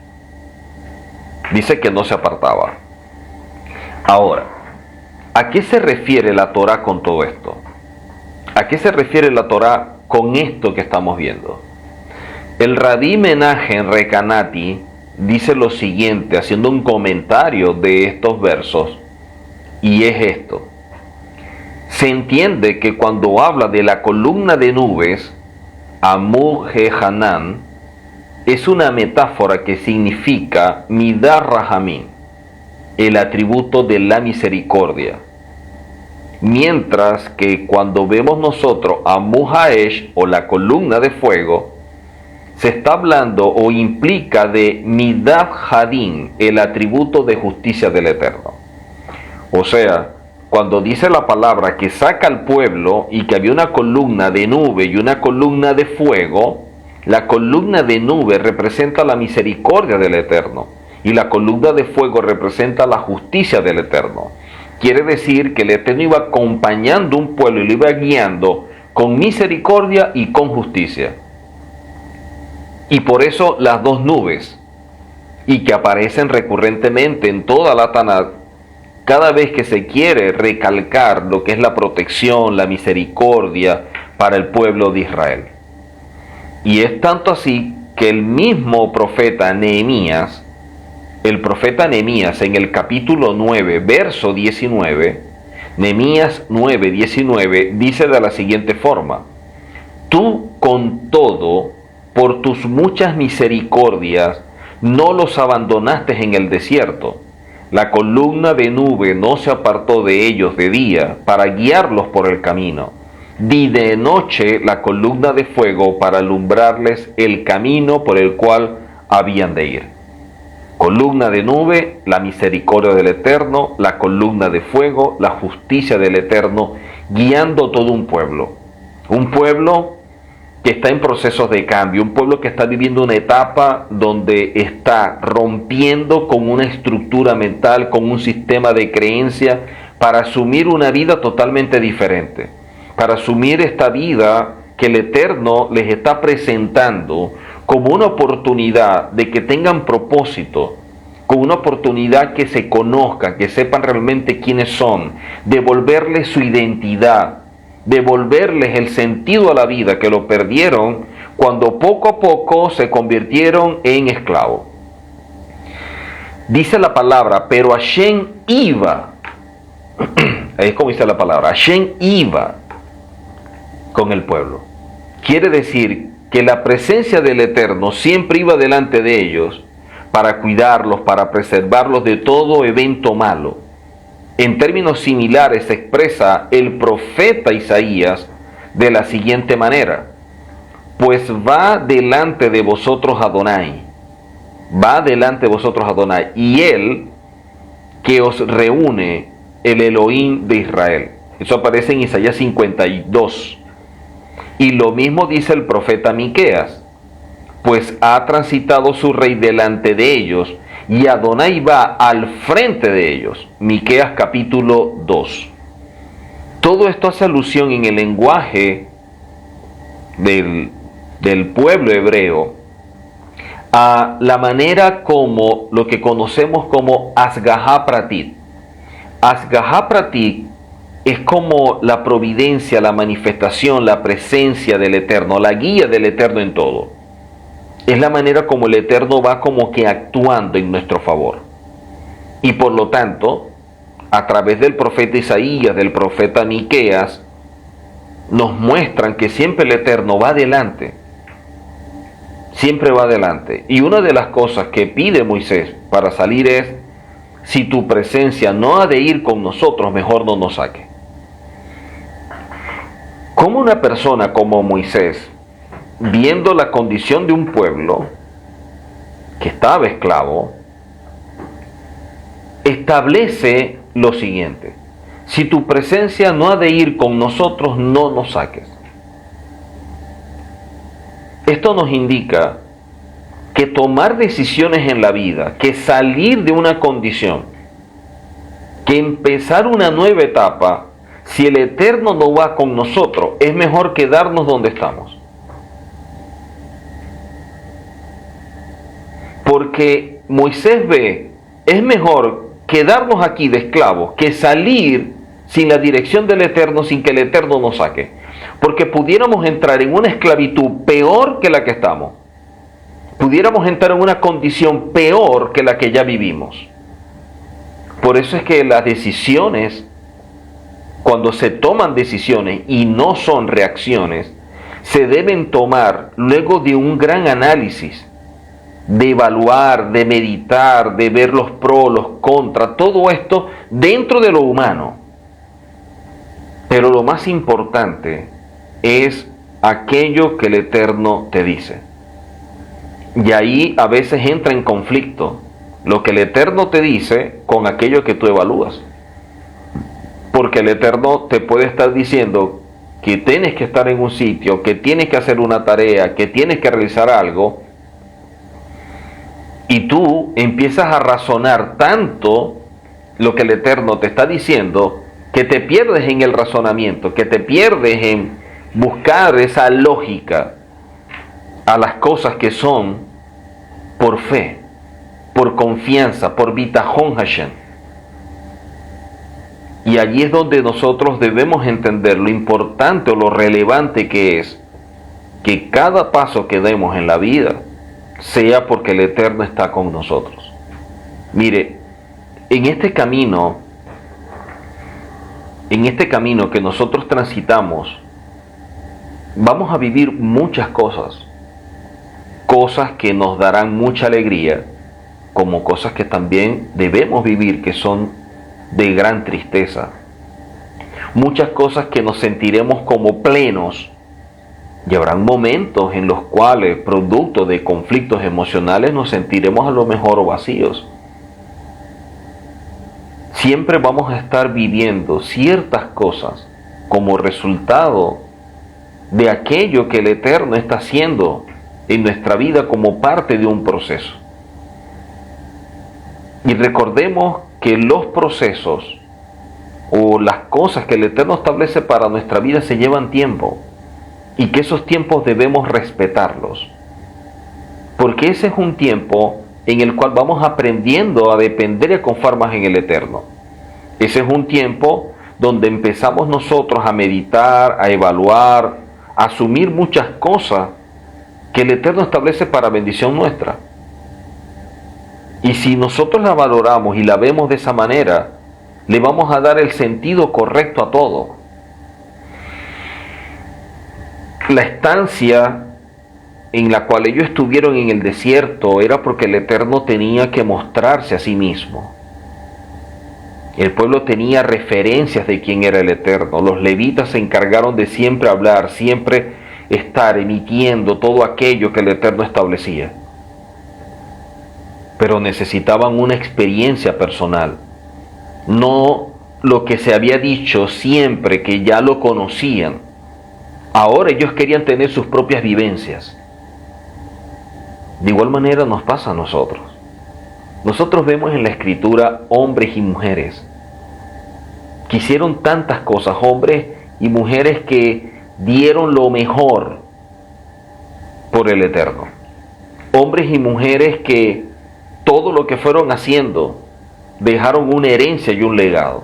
[SPEAKER 1] Dice que no se apartaba. Ahora, ¿a qué se refiere la Torá con todo esto? ¿A qué se refiere la Torá con esto que estamos viendo? El Rabí Menachem Recanati dice lo siguiente, haciendo un comentario de estos versos, y es esto: se entiende que cuando habla de la columna de nubes, Amur Hanan, es una metáfora que significa Midar Rahamim, el atributo de la misericordia. Mientras que cuando vemos nosotros a Muhaesh o la columna de fuego, se está hablando o implica de Midab Hadin, el atributo de justicia del Eterno. O sea, cuando dice la palabra que saca al pueblo y que había una columna de nube y una columna de fuego, la columna de nube representa la misericordia del Eterno y la columna de fuego representa la justicia del Eterno. Quiere decir que el Eterno iba acompañando un pueblo y lo iba guiando con misericordia y con justicia. Y por eso las dos nubes, y que aparecen recurrentemente en toda la Tanakh, cada vez que se quiere recalcar lo que es la protección, la misericordia para el pueblo de Israel. Y es tanto así que el mismo profeta Nehemías, en el capítulo 9, verso 19, Nehemías 9, 19, dice de la siguiente forma: tú con todo, por tus muchas misericordias, no los abandonaste en el desierto. La columna de nube no se apartó de ellos de día para guiarlos por el camino, ni de noche la columna de fuego para alumbrarles el camino por el cual habían de ir. Columna de nube, la misericordia del Eterno; la columna de fuego, la justicia del Eterno, guiando todo un pueblo. Un pueblo que está en procesos de cambio, un pueblo que está viviendo una etapa donde está rompiendo con una estructura mental, con un sistema de creencia, para asumir una vida totalmente diferente, para asumir esta vida que el Eterno les está presentando como una oportunidad de que tengan propósito, como una oportunidad que se conozcan, que sepan realmente quiénes son, devolverles su identidad, devolverles el sentido a la vida que lo perdieron cuando poco a poco se convirtieron en esclavos. Dice la palabra, pero Hashem iba, ahí es como dice la palabra, Hashem iba con el pueblo. Quiere decir que la presencia del Eterno siempre iba delante de ellos para cuidarlos, para preservarlos de todo evento malo. En términos similares se expresa el profeta Isaías de la siguiente manera: pues va delante de vosotros Adonai, y él que os reúne, el Elohim de Israel. Eso aparece en Isaías 52. Y lo mismo dice el profeta Miqueas: pues ha transitado su rey delante de ellos, y Adonai va al frente de ellos. Miqueas capítulo 2. Todo esto hace alusión en el lenguaje del pueblo hebreo a la manera como lo que conocemos como Asgahá Pratit. Asgahá Pratit es como la providencia, la manifestación, la presencia del Eterno, la guía del Eterno en todo. Es la manera como el Eterno va como que actuando en nuestro favor. Y por lo tanto, a través del profeta Isaías, del profeta Miqueas, nos muestran que siempre el Eterno va adelante. Siempre va adelante. Y una de las cosas que pide Moisés para salir es: si tu presencia no ha de ir con nosotros, mejor no nos saque. ¿Cómo una persona como Moisés, viendo la condición de un pueblo que estaba esclavo, establece lo siguiente: si tu presencia no ha de ir con nosotros, no nos saques? Esto nos indica que tomar decisiones en la vida, que salir de una condición, que empezar una nueva etapa, si el Eterno no va con nosotros, es mejor quedarnos donde estamos. Porque Moisés ve, es mejor quedarnos aquí de esclavos que salir sin la dirección del Eterno, sin que el Eterno nos saque. Porque pudiéramos entrar en una esclavitud peor que la que estamos. Pudiéramos entrar en una condición peor que la que ya vivimos. Por eso es que las decisiones, cuando se toman decisiones y no son reacciones, se deben tomar luego de un gran análisis, de evaluar, de meditar, de ver los pros, los contras, todo esto dentro de lo humano. Pero lo más importante es aquello que el Eterno te dice. Y ahí a veces entra en conflicto lo que el Eterno te dice con aquello que tú evalúas. Porque el Eterno te puede estar diciendo que tienes que estar en un sitio, que tienes que hacer una tarea, que tienes que realizar algo, y tú empiezas a razonar tanto lo que el Eterno te está diciendo, que te pierdes en el razonamiento, que te pierdes en buscar esa lógica a las cosas que son por fe, por confianza, por bitajón Hashem. Y allí es donde nosotros debemos entender lo importante o lo relevante que es que cada paso que demos en la vida sea porque el Eterno está con nosotros. Mire, en este camino que nosotros transitamos, vamos a vivir muchas cosas que nos darán mucha alegría, como cosas que también debemos vivir que son de gran tristeza. Muchas cosas que nos sentiremos como plenos, y habrán momentos en los cuales, producto de conflictos emocionales, nos sentiremos a lo mejor vacíos. Siempre vamos a estar viviendo ciertas cosas como resultado de aquello que el Eterno está haciendo en nuestra vida como parte de un proceso. Y recordemos que los procesos o las cosas que el Eterno establece para nuestra vida se llevan tiempo, y que esos tiempos debemos respetarlos, porque ese es un tiempo en el cual vamos aprendiendo a depender y a confiar más en el Eterno. Ese es un tiempo donde empezamos nosotros a meditar, a evaluar, a asumir muchas cosas que el Eterno establece para bendición nuestra. Y si nosotros la valoramos y la vemos de esa manera, le vamos a dar el sentido correcto a todo. La estancia en la cual ellos estuvieron en el desierto era porque el Eterno tenía que mostrarse a sí mismo. El pueblo tenía referencias de quién era el Eterno. Los levitas se encargaron de siempre hablar, siempre estar emitiendo todo aquello que el Eterno establecía. Pero necesitaban una experiencia personal, no lo que se había dicho siempre, que ya lo conocían. Ahora ellos querían tener sus propias vivencias. De igual manera nos pasa a nosotros. Nosotros vemos en la Escritura hombres y mujeres que hicieron tantas cosas, hombres y mujeres que dieron lo mejor por el Eterno. Hombres y mujeres que todo lo que fueron haciendo dejaron una herencia y un legado.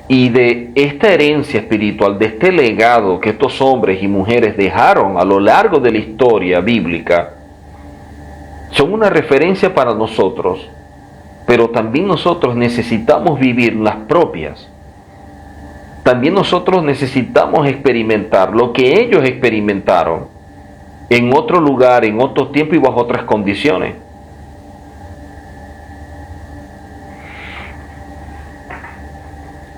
[SPEAKER 1] Y de esta herencia espiritual, de este legado que estos hombres y mujeres dejaron a lo largo de la historia bíblica, son una referencia para nosotros, pero también nosotros necesitamos vivir las propias. También nosotros necesitamos experimentar lo que ellos experimentaron en otro lugar, en otro tiempo y bajo otras condiciones.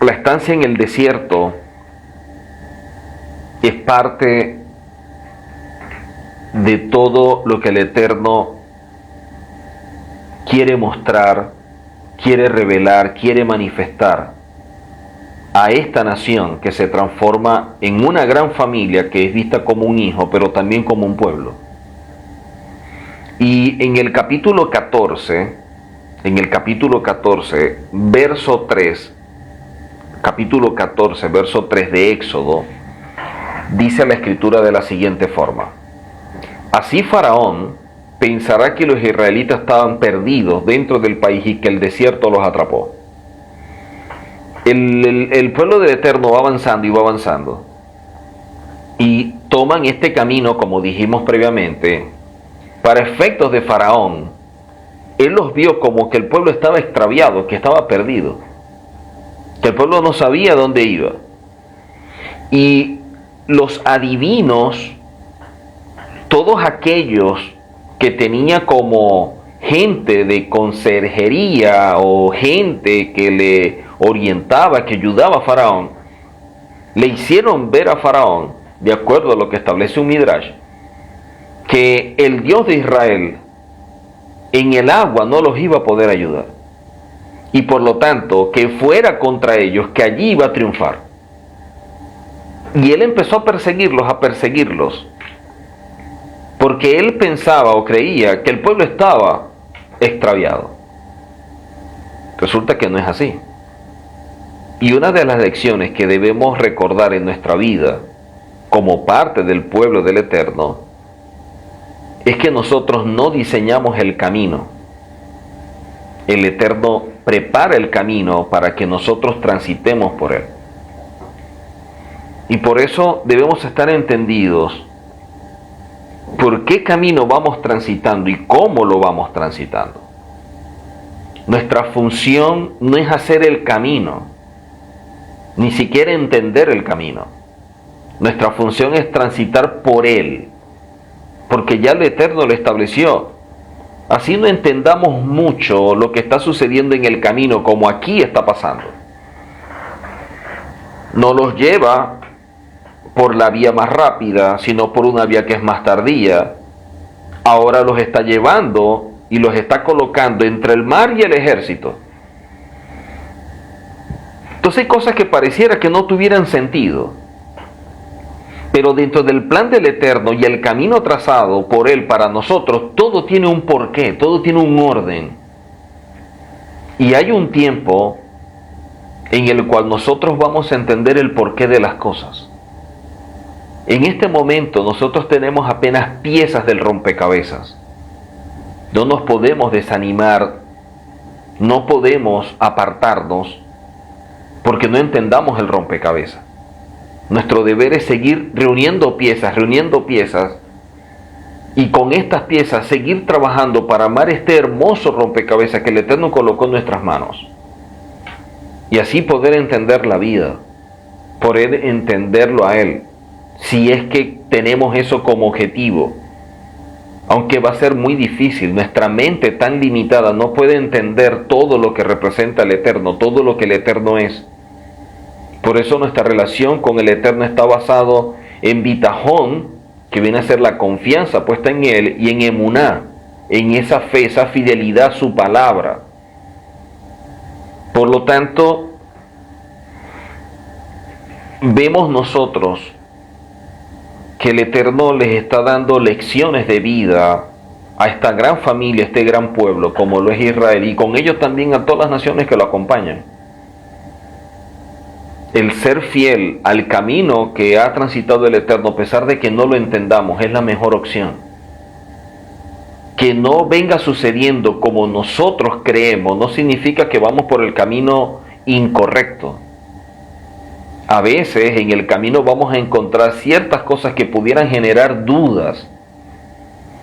[SPEAKER 1] La estancia en el desierto es parte de todo lo que el Eterno quiere mostrar, quiere revelar, quiere manifestar a esta nación que se transforma en una gran familia que es vista como un hijo, pero también como un pueblo. Y en el capítulo 14, verso 3, capítulo 14, verso 3 de Éxodo, dice la Escritura de la siguiente forma: así Faraón pensará que los israelitas estaban perdidos dentro del país y que el desierto los atrapó. El pueblo del Eterno va avanzando y va avanzando, y toman este camino, como dijimos previamente, para efectos de Faraón. Él los vio como que el pueblo estaba extraviado, que estaba perdido, que el pueblo no sabía dónde iba. Y los adivinos, todos aquellos que tenía como gente de conserjería o gente que le orientaba, que ayudaba a Faraón, le hicieron ver a Faraón, de acuerdo a lo que establece un Midrash, que el Dios de Israel en el agua no los iba a poder ayudar. Y por lo tanto, que fuera contra ellos, que allí iba a triunfar. Y él empezó a perseguirlos, porque él pensaba o creía que el pueblo estaba extraviado. Resulta que no es así. Y una de las lecciones que debemos recordar en nuestra vida, como parte del pueblo del Eterno, es que nosotros no diseñamos el camino. El Eterno prepara el camino para que nosotros transitemos por él. Y por eso debemos estar entendidos por qué camino vamos transitando y cómo lo vamos transitando. Nuestra función no es hacer el camino, ni siquiera entender el camino. Nuestra función es transitar por él, porque ya el Eterno lo estableció. Así no entendamos mucho lo que está sucediendo en el camino, como aquí está pasando. No los lleva por la vía más rápida, sino por una vía que es más tardía. Ahora los está llevando y los está colocando entre el mar y el ejército. Entonces hay cosas que pareciera que no tuvieran sentido, pero dentro del plan del Eterno y el camino trazado por él para nosotros, todo tiene un porqué, todo tiene un orden. Y hay un tiempo en el cual nosotros vamos a entender el porqué de las cosas. En este momento nosotros tenemos apenas piezas del rompecabezas. No nos podemos desanimar, no podemos apartarnos porque no entendamos el rompecabezas. Nuestro deber es seguir reuniendo piezas, y con estas piezas seguir trabajando para armar este hermoso rompecabezas que el Eterno colocó en nuestras manos. Y así poder entender la vida, poder entenderlo a Él, si es que tenemos eso como objetivo. Aunque va a ser muy difícil, nuestra mente tan limitada no puede entender todo lo que representa el Eterno, todo lo que el Eterno es. Por eso nuestra relación con el Eterno está basado en bitajón, que viene a ser la confianza puesta en Él, y en emuná, en esa fe, esa fidelidad a su palabra. Por lo tanto, vemos nosotros que el Eterno les está dando lecciones de vida a esta gran familia, a este gran pueblo, como lo es Israel, y con ellos también a todas las naciones que lo acompañan. El ser fiel al camino que ha transitado el Eterno, a pesar de que no lo entendamos, es la mejor opción. Que no venga sucediendo como nosotros creemos, no significa que vamos por el camino incorrecto. A veces en el camino vamos a encontrar ciertas cosas que pudieran generar dudas.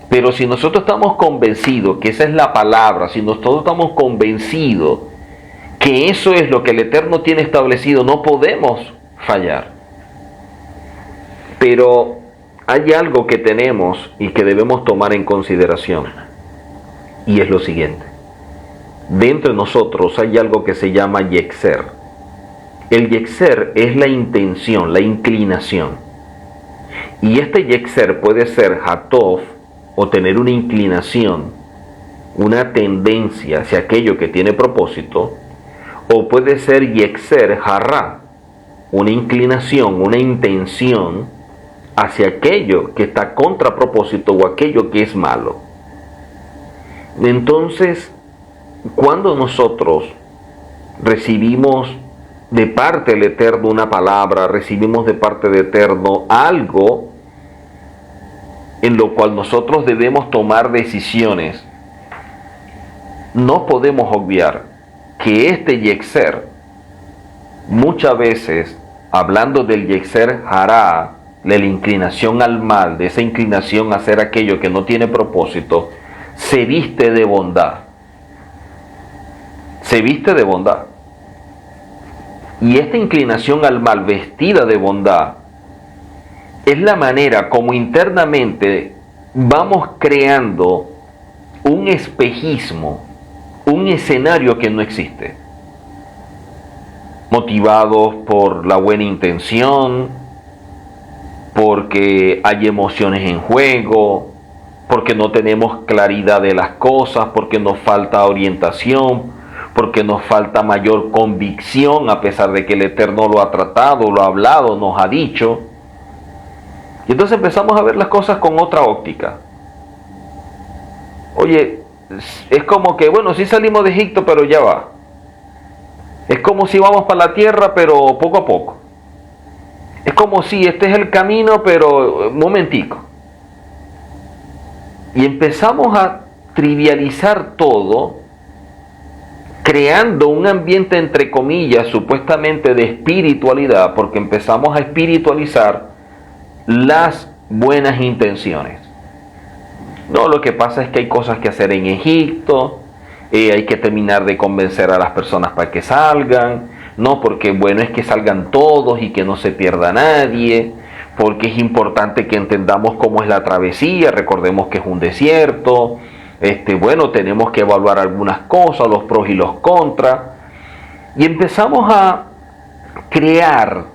[SPEAKER 1] Pero si nosotros estamos convencidos que esa es la palabra, si nosotros estamos convencidos que eso es lo que el Eterno tiene establecido, no podemos fallar. Pero hay algo que tenemos y que debemos tomar en consideración, y es lo siguiente. Dentro de nosotros hay algo que se llama yetzer. El yetzer es la intención, la inclinación. Y este yetzer puede ser hatov, o tener una inclinación, una tendencia hacia aquello que tiene propósito, o puede ser yetzer hará, una inclinación, una intención hacia aquello que está contra propósito o aquello que es malo. Entonces, cuando nosotros recibimos de parte del Eterno una palabra, recibimos de parte del Eterno algo en lo cual nosotros debemos tomar decisiones, no podemos obviar que este yetzer, muchas veces, hablando del yetzer hará, de la inclinación al mal, de esa inclinación a hacer aquello que no tiene propósito, se viste de bondad. Se viste de bondad. Y esta inclinación al mal vestida de bondad es la manera como internamente vamos creando un espejismo, un escenario que no existe. motivados por la buena intención, porque hay emociones en juego, porque no tenemos claridad de las cosas, porque nos falta orientación, porque nos falta mayor convicción, a pesar de que el Eterno lo ha tratado, lo ha hablado, nos ha dicho. Y entonces empezamos a ver las cosas con otra óptica. Oye, es como que, bueno, sí salimos de Egipto, pero ya va. Es como si vamos para la tierra, pero poco a poco. Es como si este es el camino, pero un momentico. Y empezamos a trivializar todo, creando un ambiente, entre comillas, supuestamente de espiritualidad, porque empezamos a espiritualizar las buenas intenciones. No, lo que pasa es que hay cosas que hacer en Egipto, hay que terminar de convencer a las personas para que salgan, no, porque bueno es que salgan todos y que no se pierda nadie, porque es importante que entendamos cómo es la travesía, recordemos que es un desierto, bueno, tenemos que evaluar algunas cosas, los pros y los contras, y empezamos a crear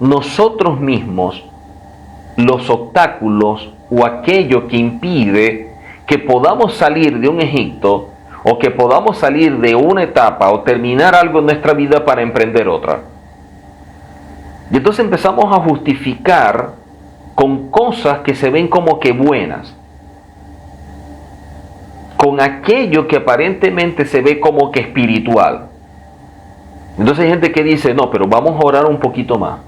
[SPEAKER 1] nosotros mismos los obstáculos o aquello que impide que podamos salir de un Egipto o que podamos salir de una etapa o terminar algo en nuestra vida para emprender otra. Y entonces empezamos a justificar con cosas que se ven como que buenas, con aquello que aparentemente se ve como que espiritual. Entonces hay gente que dice, no, pero vamos a orar un poquito más.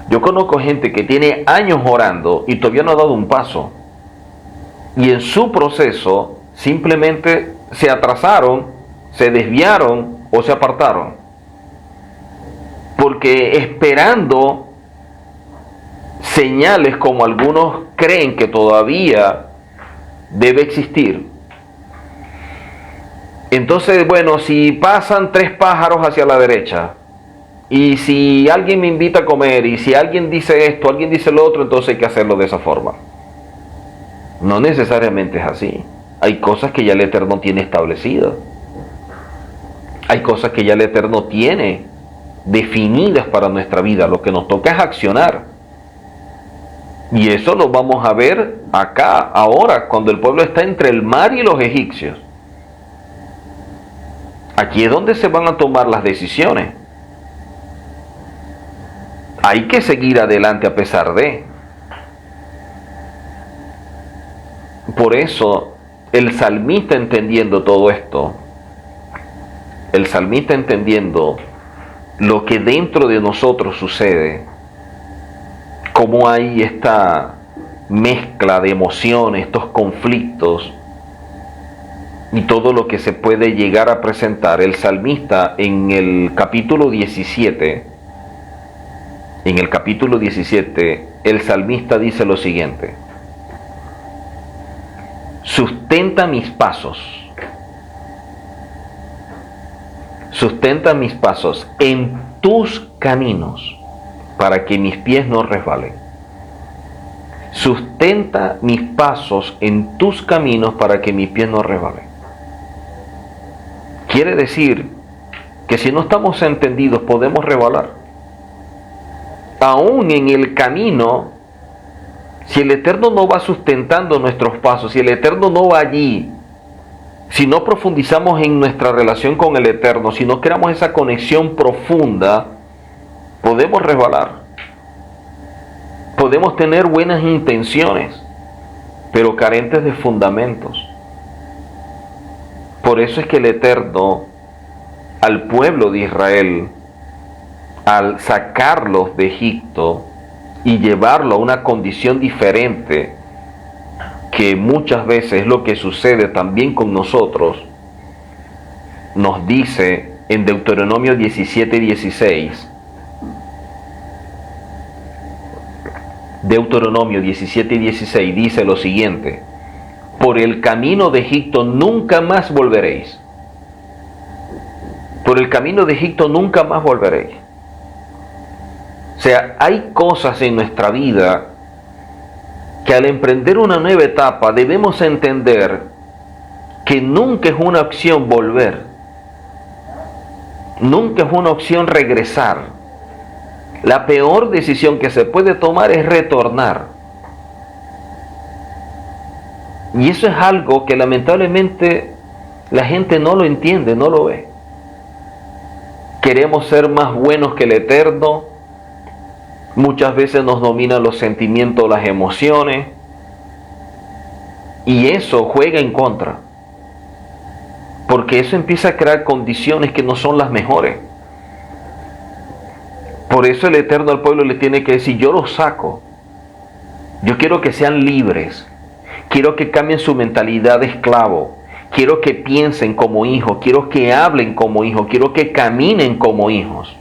[SPEAKER 1] Yo conozco gente que tiene años orando y todavía no ha dado un paso. Y en su proceso simplemente se atrasaron, se desviaron o se apartaron. Porque esperando señales como algunos creen que todavía debe existir. Entonces, bueno, si pasan 3 pájaros hacia la derecha, y si alguien me invita a comer, y si alguien dice esto, alguien dice lo otro, entonces hay que hacerlo de esa forma. No necesariamente es así. Hay cosas que ya el Eterno tiene establecidas. Hay cosas que ya el Eterno tiene definidas para nuestra vida. Lo que nos toca es accionar. Y eso lo vamos a ver acá, ahora, cuando el pueblo está entre el mar y los egipcios. Aquí es donde se van a tomar las decisiones. Hay que seguir adelante a pesar de. Por eso, el salmista entendiendo todo esto, el salmista entendiendo lo que dentro de nosotros sucede, cómo hay esta mezcla de emociones, estos conflictos y todo lo que se puede llegar a presentar, el salmista en el capítulo 17, el salmista dice lo siguiente: sustenta mis pasos en tus caminos para que mis pies no resbalen. Sustenta mis pasos en tus caminos para que mis pies no resbalen. Quiere decir que si no estamos entendidos podemos resbalar. Aún en el camino, si el Eterno no va sustentando nuestros pasos, si el Eterno no va allí, si no profundizamos en nuestra relación con el Eterno, si no creamos esa conexión profunda, podemos resbalar. Podemos tener buenas intenciones, pero carentes de fundamentos. Por eso es que el Eterno, al pueblo de Israel, al sacarlos de Egipto y llevarlo a una condición diferente, que muchas veces es lo que sucede también con nosotros, nos dice en Deuteronomio 17:16, Deuteronomio 17:16 dice lo siguiente: por el camino de Egipto nunca más volveréis. Por el camino de Egipto nunca más volveréis. O sea, hay cosas en nuestra vida que al emprender una nueva etapa debemos entender que nunca es una opción volver. Nunca es una opción regresar. La peor decisión que se puede tomar es retornar. Y eso es algo que lamentablemente la gente no lo entiende, no lo ve. Queremos ser más buenos que el Eterno. Muchas veces nos dominan los sentimientos, las emociones. Y eso juega en contra. Porque eso empieza a crear condiciones que no son las mejores. Por eso el Eterno al pueblo le tiene que decir, yo los saco. Yo quiero que sean libres. Quiero que cambien su mentalidad de esclavo. Quiero que piensen como hijos. Quiero que hablen como hijos. Quiero que caminen como hijos.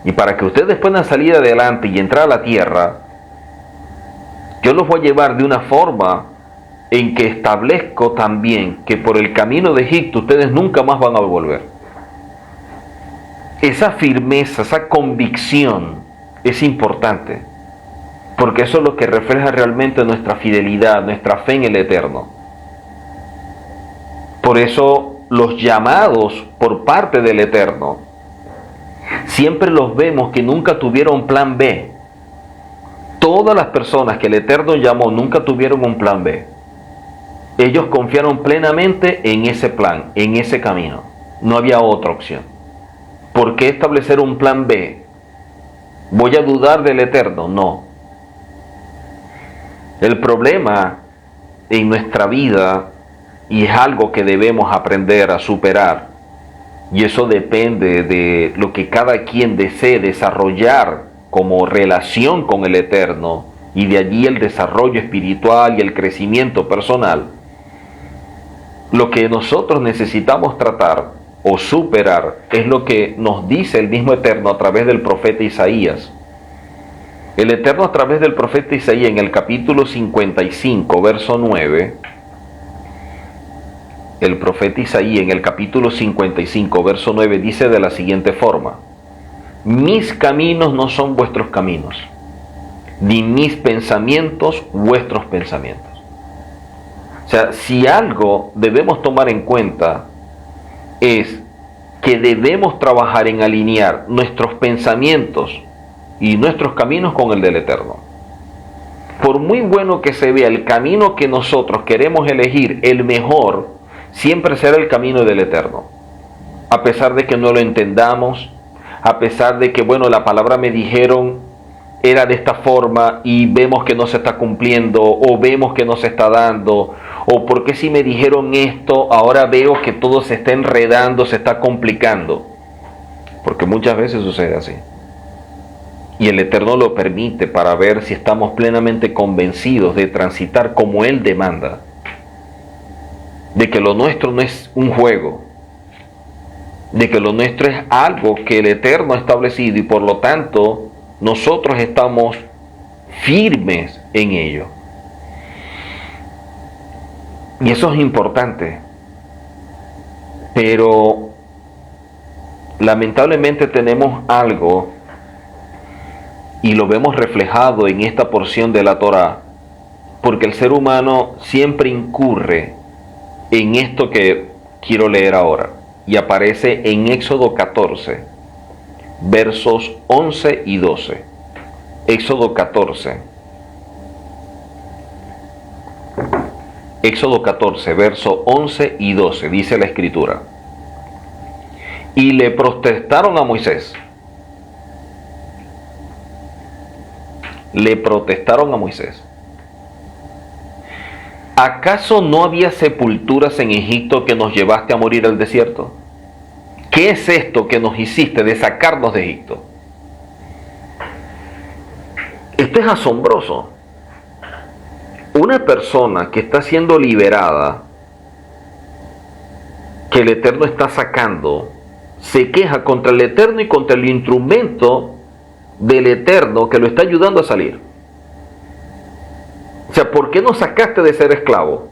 [SPEAKER 1] Y para que ustedes puedan salir adelante y entrar a la tierra, yo los voy a llevar de una forma en que establezco también que por el camino de Egipto ustedes nunca más van a volver. Esa firmeza, esa convicción es importante, porque eso es lo que refleja realmente nuestra fidelidad, nuestra fe en el Eterno. Por eso los llamados por parte del Eterno, siempre los vemos que nunca tuvieron plan B. Todas las personas que el Eterno llamó nunca tuvieron un plan B. Ellos confiaron plenamente en ese plan, en ese camino. No había otra opción. ¿Por qué establecer un plan B? ¿Voy a dudar del Eterno? No. El problema en nuestra vida, y es algo que debemos aprender a superar, y eso depende de lo que cada quien desee desarrollar como relación con el Eterno, y de allí el desarrollo espiritual y el crecimiento personal. Lo que nosotros necesitamos tratar o superar es lo que nos dice el mismo Eterno a través del profeta Isaías. El Eterno a través del profeta Isaías en el capítulo 55, verso 9, el profeta Isaías en el capítulo 55, verso 9 dice de la siguiente forma: mis caminos no son vuestros caminos, ni mis pensamientos vuestros pensamientos. O sea, si algo debemos tomar en cuenta es que debemos trabajar en alinear nuestros pensamientos y nuestros caminos con el del Eterno. Por muy bueno que se vea el camino que nosotros queremos elegir, el mejor siempre será el camino del Eterno. A pesar de que no lo entendamos, a pesar de que, bueno, la palabra me dijeron era de esta forma y vemos que no se está cumpliendo, o vemos que no se está dando, o porque si me dijeron esto, ahora veo que todo se está enredando, se está complicando. Porque muchas veces sucede así. Y el Eterno lo permite para ver si estamos plenamente convencidos de transitar como Él demanda. De que lo nuestro no es un juego. De que lo nuestro es algo que el Eterno ha establecido y por lo tanto nosotros estamos firmes en ello. Y eso es importante. Pero lamentablemente tenemos algo, y lo vemos reflejado en esta porción de la Torá, porque el ser humano siempre incurre en esto que quiero leer ahora, y aparece en Éxodo 14, versos 11 y 12. Éxodo 14. Éxodo 14, verso 11 y 12, dice la Escritura: y le protestaron a Moisés. Le protestaron a Moisés: ¿acaso no había sepulturas en Egipto que nos llevaste a morir al desierto? ¿Qué es esto que nos hiciste de sacarnos de Egipto? Esto es asombroso. Una persona que está siendo liberada, que el Eterno está sacando, se queja contra el Eterno y contra el instrumento del Eterno que lo está ayudando a salir. O sea, ¿por qué nos sacaste de ser esclavo?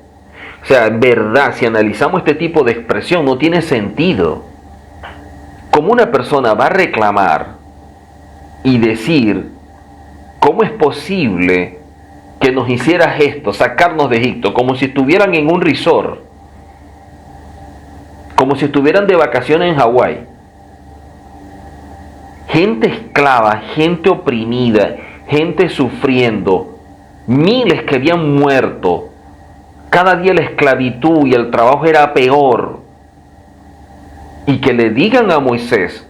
[SPEAKER 1] O sea, en verdad, si analizamos este tipo de expresión, no tiene sentido. ¿Cómo una persona va a reclamar y decir, ¿cómo es posible que nos hicieras esto, sacarnos de Egipto, como si estuvieran en un resort, como si estuvieran de vacaciones en Hawái? gente esclava, gente oprimida, gente sufriendo, miles que habían muerto. Cada día la esclavitud y el trabajo era peor. Y que le digan a Moisés,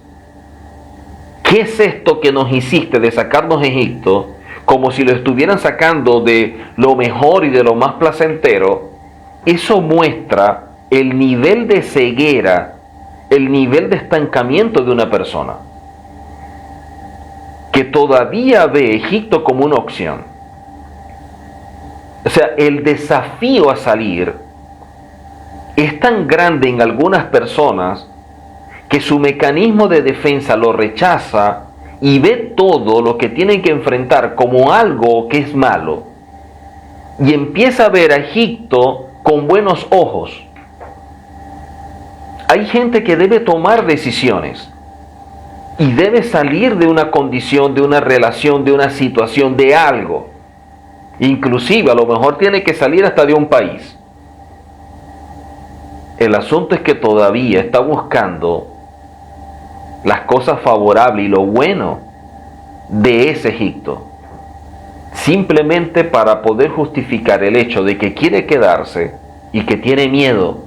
[SPEAKER 1] ¿qué es esto que nos hiciste de sacarnos de Egipto? Como si lo estuvieran sacando de lo mejor y de lo más placentero. Eso muestra el nivel de ceguera, el nivel de estancamiento de una persona, que todavía ve Egipto como una opción. O sea, el desafío a salir es tan grande en algunas personas que su mecanismo de defensa lo rechaza y ve todo lo que tienen que enfrentar como algo que es malo. Y empieza a ver a Egipto con buenos ojos. Hay gente que debe tomar decisiones y debe salir de una condición, de una relación, de una situación, de algo. Inclusive a lo mejor tiene que salir hasta de un país. El asunto es que todavía está buscando las cosas favorables y lo bueno de ese Egipto, simplemente para poder justificar el hecho de que quiere quedarse y que tiene miedo,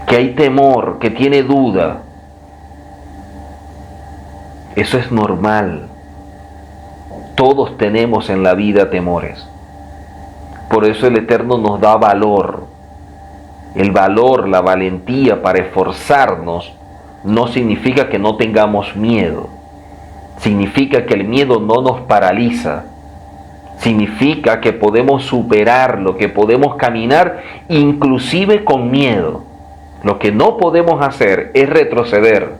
[SPEAKER 1] que hay temor, que tiene duda. Eso es normal. Todos tenemos en la vida temores. Por eso el Eterno nos da valor. El valor, la valentía para esforzarnos no significa que no tengamos miedo. Significa que el miedo no nos paraliza. Significa que podemos superarlo, que podemos caminar inclusive con miedo. Lo que no podemos hacer es retroceder.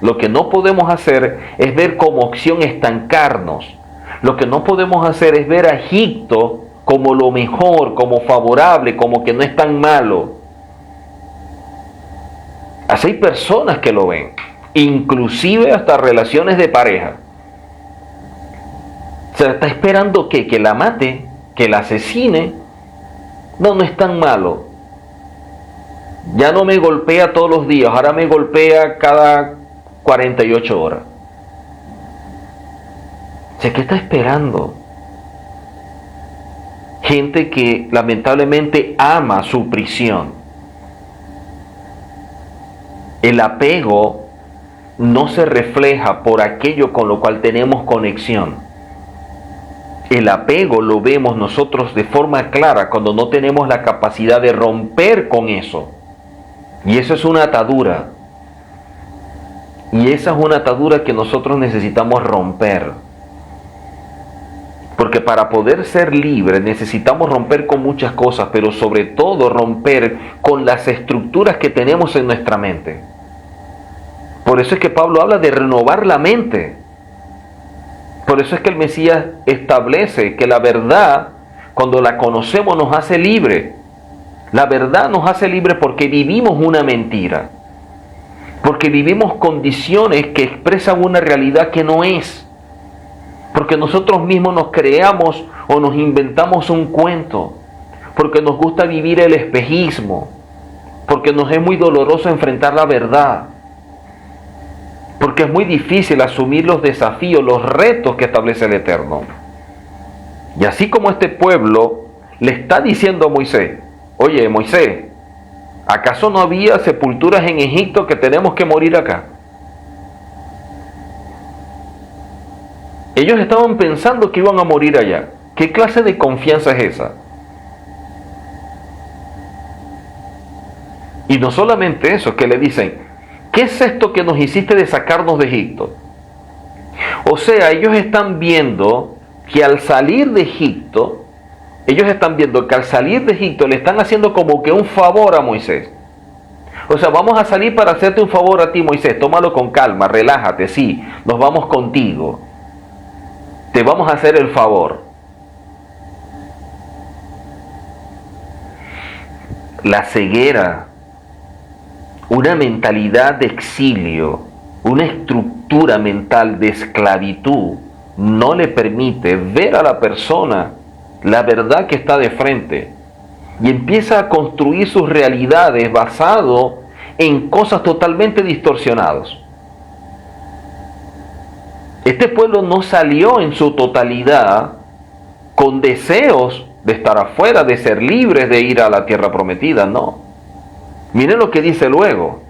[SPEAKER 1] Lo que no podemos hacer es ver como opción estancarnos. Lo que no podemos hacer es ver a Egipto como lo mejor, como favorable, como que no es tan malo. Así hay personas que lo ven, inclusive hasta relaciones de pareja. Se está esperando que la mate, que la asesine. No, no es tan malo. Ya no me golpea todos los días, ahora me golpea cada 48 horas. O sea, ¿qué está esperando? Gente que lamentablemente ama su prisión. El apego no se refleja por aquello con lo cual tenemos conexión. El apego lo vemos nosotros de forma clara cuando no tenemos la capacidad de romper con eso. Y eso es una atadura. Y esa es una atadura que nosotros necesitamos romper. Porque para poder ser libres necesitamos romper con muchas cosas, pero sobre todo romper con las estructuras que tenemos en nuestra mente. Por eso es que Pablo habla de renovar la mente. Por eso es que el Mesías establece que la verdad, cuando la conocemos, nos hace libre. La verdad nos hace libre porque vivimos una mentira. Porque vivimos condiciones que expresan una realidad que no es. Porque nosotros mismos nos creamos o nos inventamos un cuento. Porque nos gusta vivir el espejismo. Porque nos es muy doloroso enfrentar la verdad. Porque es muy difícil asumir los desafíos, los retos que establece el Eterno. Y así como este pueblo le está diciendo a Moisés, oye Moisés, ¿acaso no había sepulturas en Egipto que tenemos que morir acá? Ellos estaban pensando que iban a morir allá. ¿Qué clase de confianza es esa? Y no solamente eso, que le dicen, ¿qué es esto que nos hiciste de sacarnos de Egipto? O sea, ellos están viendo que al salir de Egipto, le están haciendo como que un favor a Moisés. O sea, vamos a salir para hacerte un favor a ti, Moisés. Tómalo con calma, relájate, sí, nos vamos contigo. Te vamos a hacer el favor. La ceguera, una mentalidad de exilio, una estructura mental de esclavitud, no le permite ver a la persona la verdad que está de frente y empieza a construir sus realidades basado en cosas totalmente distorsionadas. Este pueblo no salió en su totalidad con deseos de estar afuera, de ser libres, de ir a la tierra prometida, no. Miren lo que dice luego.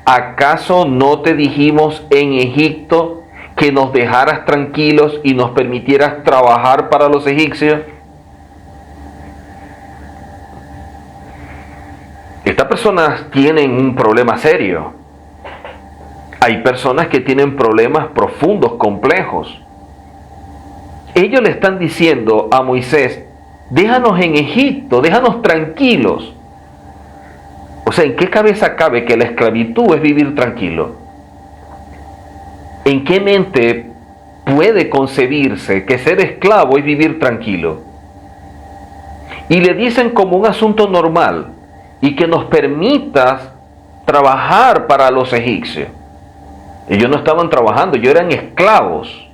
[SPEAKER 1] ¿Acaso no te dijimos en Egipto que nos dejaras tranquilos y nos permitieras trabajar para los egipcios? Estas personas tienen un problema serio. Hay personas que tienen problemas profundos, complejos. Ellos le están diciendo a Moisés, déjanos en Egipto, déjanos tranquilos. O sea, ¿en qué cabeza cabe que la esclavitud es vivir tranquilo? ¿En qué mente puede concebirse que ser esclavo es vivir tranquilo? Y le dicen como un asunto normal, y que nos permitas trabajar para los egipcios. Ellos no estaban trabajando, ellos eran esclavos.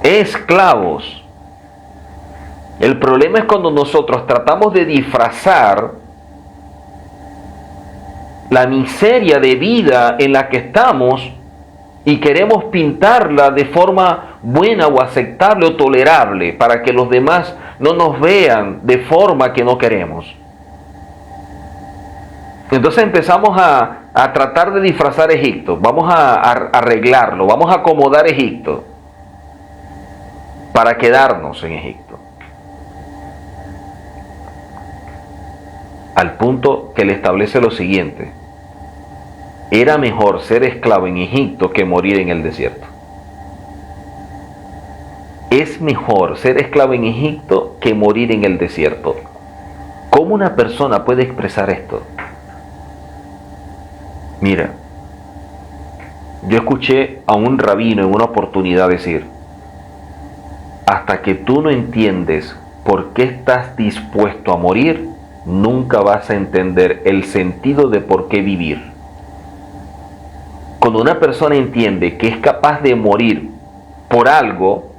[SPEAKER 1] Esclavos. El problema es cuando nosotros tratamos de disfrazar la miseria de vida en la que estamos y queremos pintarla de forma buena o aceptable o tolerable para que los demás no nos vean de forma que no queremos. Entonces empezamos a tratar de disfrazar Egipto, vamos a arreglarlo, vamos a acomodar Egipto para quedarnos en Egipto. Al punto que le establece lo siguiente: era mejor ser esclavo en Egipto que morir en el desierto. Es mejor ser esclavo en Egipto que morir en el desierto. ¿Cómo una persona puede expresar esto? Mira, yo escuché a un rabino en una oportunidad decir, hasta que tú no entiendes por qué estás dispuesto a morir, nunca vas a entender el sentido de por qué vivir. Cuando una persona entiende que es capaz de morir por algo,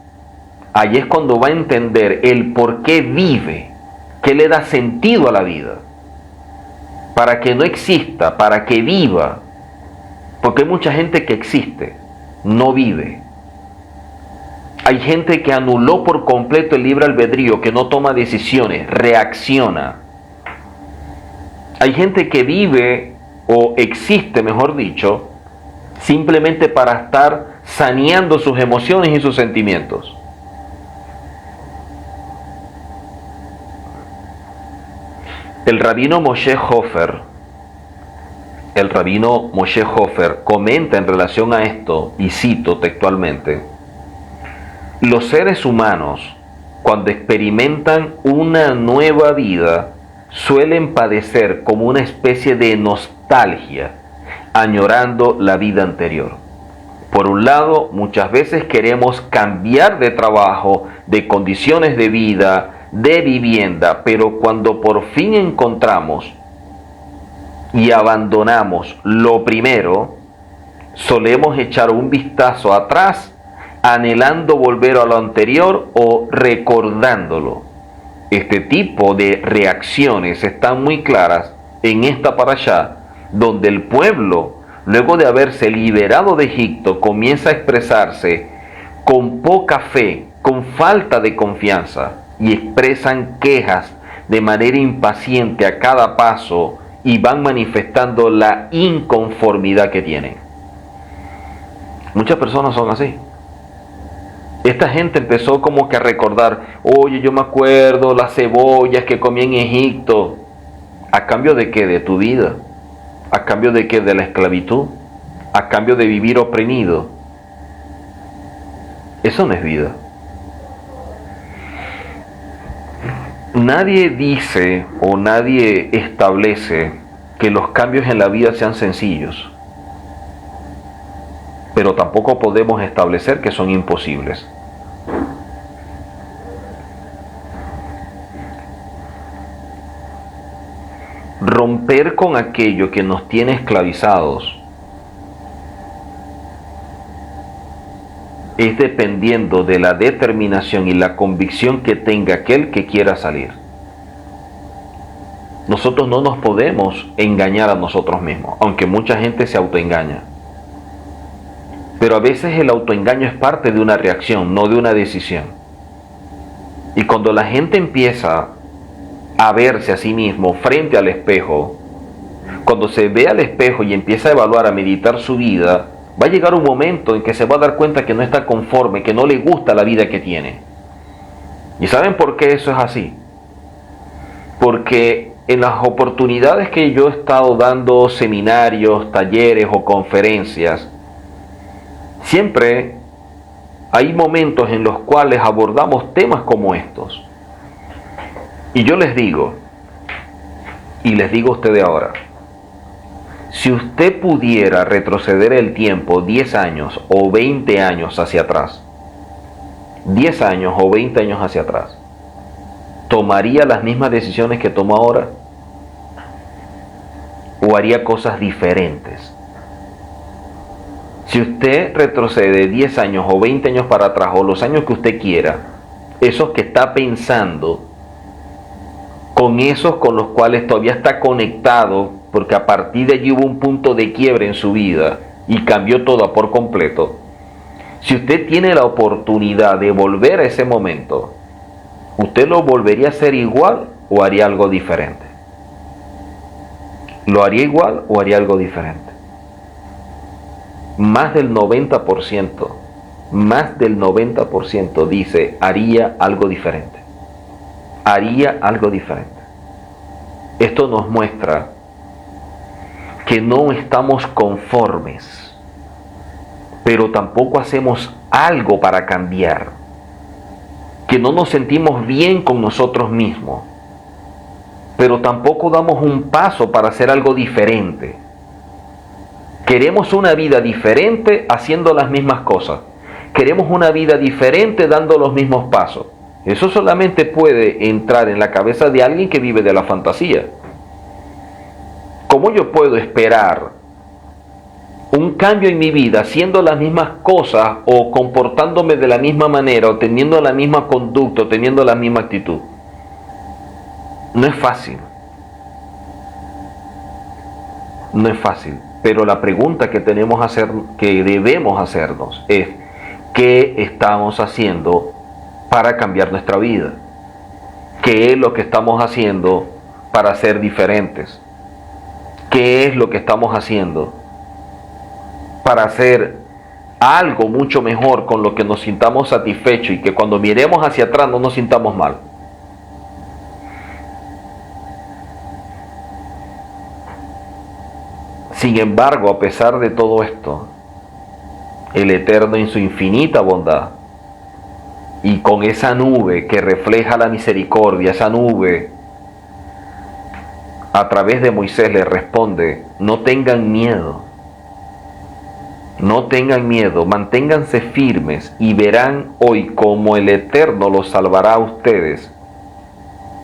[SPEAKER 1] ahí es cuando va a entender el por qué vive, qué le da sentido a la vida. Para que no exista, para que viva. Porque hay mucha gente que existe, no vive. Hay gente que anuló por completo el libre albedrío, que no toma decisiones, reacciona. Hay gente que vive, o existe, mejor dicho, simplemente para estar saneando sus emociones y sus sentimientos. El rabino Moshe Hofer comenta en relación a esto, y cito textualmente: los seres humanos, cuando experimentan una nueva vida, suelen padecer como una especie de nostalgia, añorando la vida anterior. Por un lado, muchas veces queremos cambiar de trabajo, de condiciones de vida, de vivienda, pero cuando por fin encontramos y abandonamos lo primero, solemos echar un vistazo atrás, anhelando volver a lo anterior o recordándolo. Este tipo de reacciones están muy claras en esta parashá, donde el pueblo, luego de haberse liberado de Egipto, comienza a expresarse con poca fe, con falta de confianza, y expresan quejas de manera impaciente a cada paso y van manifestando la inconformidad que tienen. Muchas personas son así. Esta gente empezó como que a recordar, oye, yo me acuerdo las cebollas que comí en Egipto. ¿A cambio de qué? De tu vida. ¿A cambio de qué? De la esclavitud. ¿A cambio de vivir oprimido? Eso no es vida. Nadie dice o nadie establece que los cambios en la vida sean sencillos, pero tampoco podemos establecer que son imposibles. Romper con aquello que nos tiene esclavizados es dependiendo de la determinación y la convicción que tenga aquel que quiera salir. Nosotros no nos podemos engañar a nosotros mismos, aunque mucha gente se autoengaña. Pero a veces el autoengaño es parte de una reacción, no de una decisión. Y cuando la gente empieza a verse a sí mismo frente al espejo, cuando se ve al espejo y empieza a evaluar, a meditar su vida, va a llegar un momento en que se va a dar cuenta que no está conforme, que no le gusta la vida que tiene. ¿Y saben por qué eso es así? Porque en las oportunidades que yo he estado dando seminarios, talleres o conferencias, siempre hay momentos en los cuales abordamos temas como estos. Y yo les digo, y les digo a ustedes ahora, si usted pudiera retroceder el tiempo 10 años o 20 años hacia atrás, 10 años o 20 años hacia atrás, ¿tomaría las mismas decisiones que toma ahora? ¿O haría cosas diferentes? Si usted retrocede 10 años o 20 años para atrás, o los años que usted quiera, esos que está pensando, con esos con los cuales todavía está conectado, porque a partir de allí hubo un punto de quiebre en su vida y cambió todo por completo. Si usted tiene la oportunidad de volver a ese momento, ¿usted lo volvería a hacer igual o haría algo diferente? ¿Lo haría igual o haría algo diferente? Más del 90% dice haría algo diferente. Haría algo diferente. Esto nos muestra que no estamos conformes, pero tampoco hacemos algo para cambiar, que no nos sentimos bien con nosotros mismos, pero tampoco damos un paso para hacer algo diferente. Queremos una vida diferente haciendo las mismas cosas. Queremos una vida diferente dando los mismos pasos. Eso solamente puede entrar en la cabeza de alguien que vive de la fantasía. ¿Cómo yo puedo esperar un cambio en mi vida haciendo las mismas cosas o comportándome de la misma manera o teniendo la misma conducta o teniendo la misma actitud? No es fácil. No es fácil. Pero la pregunta que debemos hacernos es, ¿qué estamos haciendo para cambiar nuestra vida? ¿Qué es lo que estamos haciendo para ser diferentes? ¿Qué es lo que estamos haciendo para hacer algo mucho mejor con lo que nos sintamos satisfechos y que cuando miremos hacia atrás no nos sintamos mal? Sin embargo, a pesar de todo esto, el Eterno en su infinita bondad y con esa nube que refleja la misericordia, esa nube a través de Moisés le responde: no tengan miedo, no tengan miedo, manténganse firmes y verán hoy cómo el Eterno los salvará a ustedes,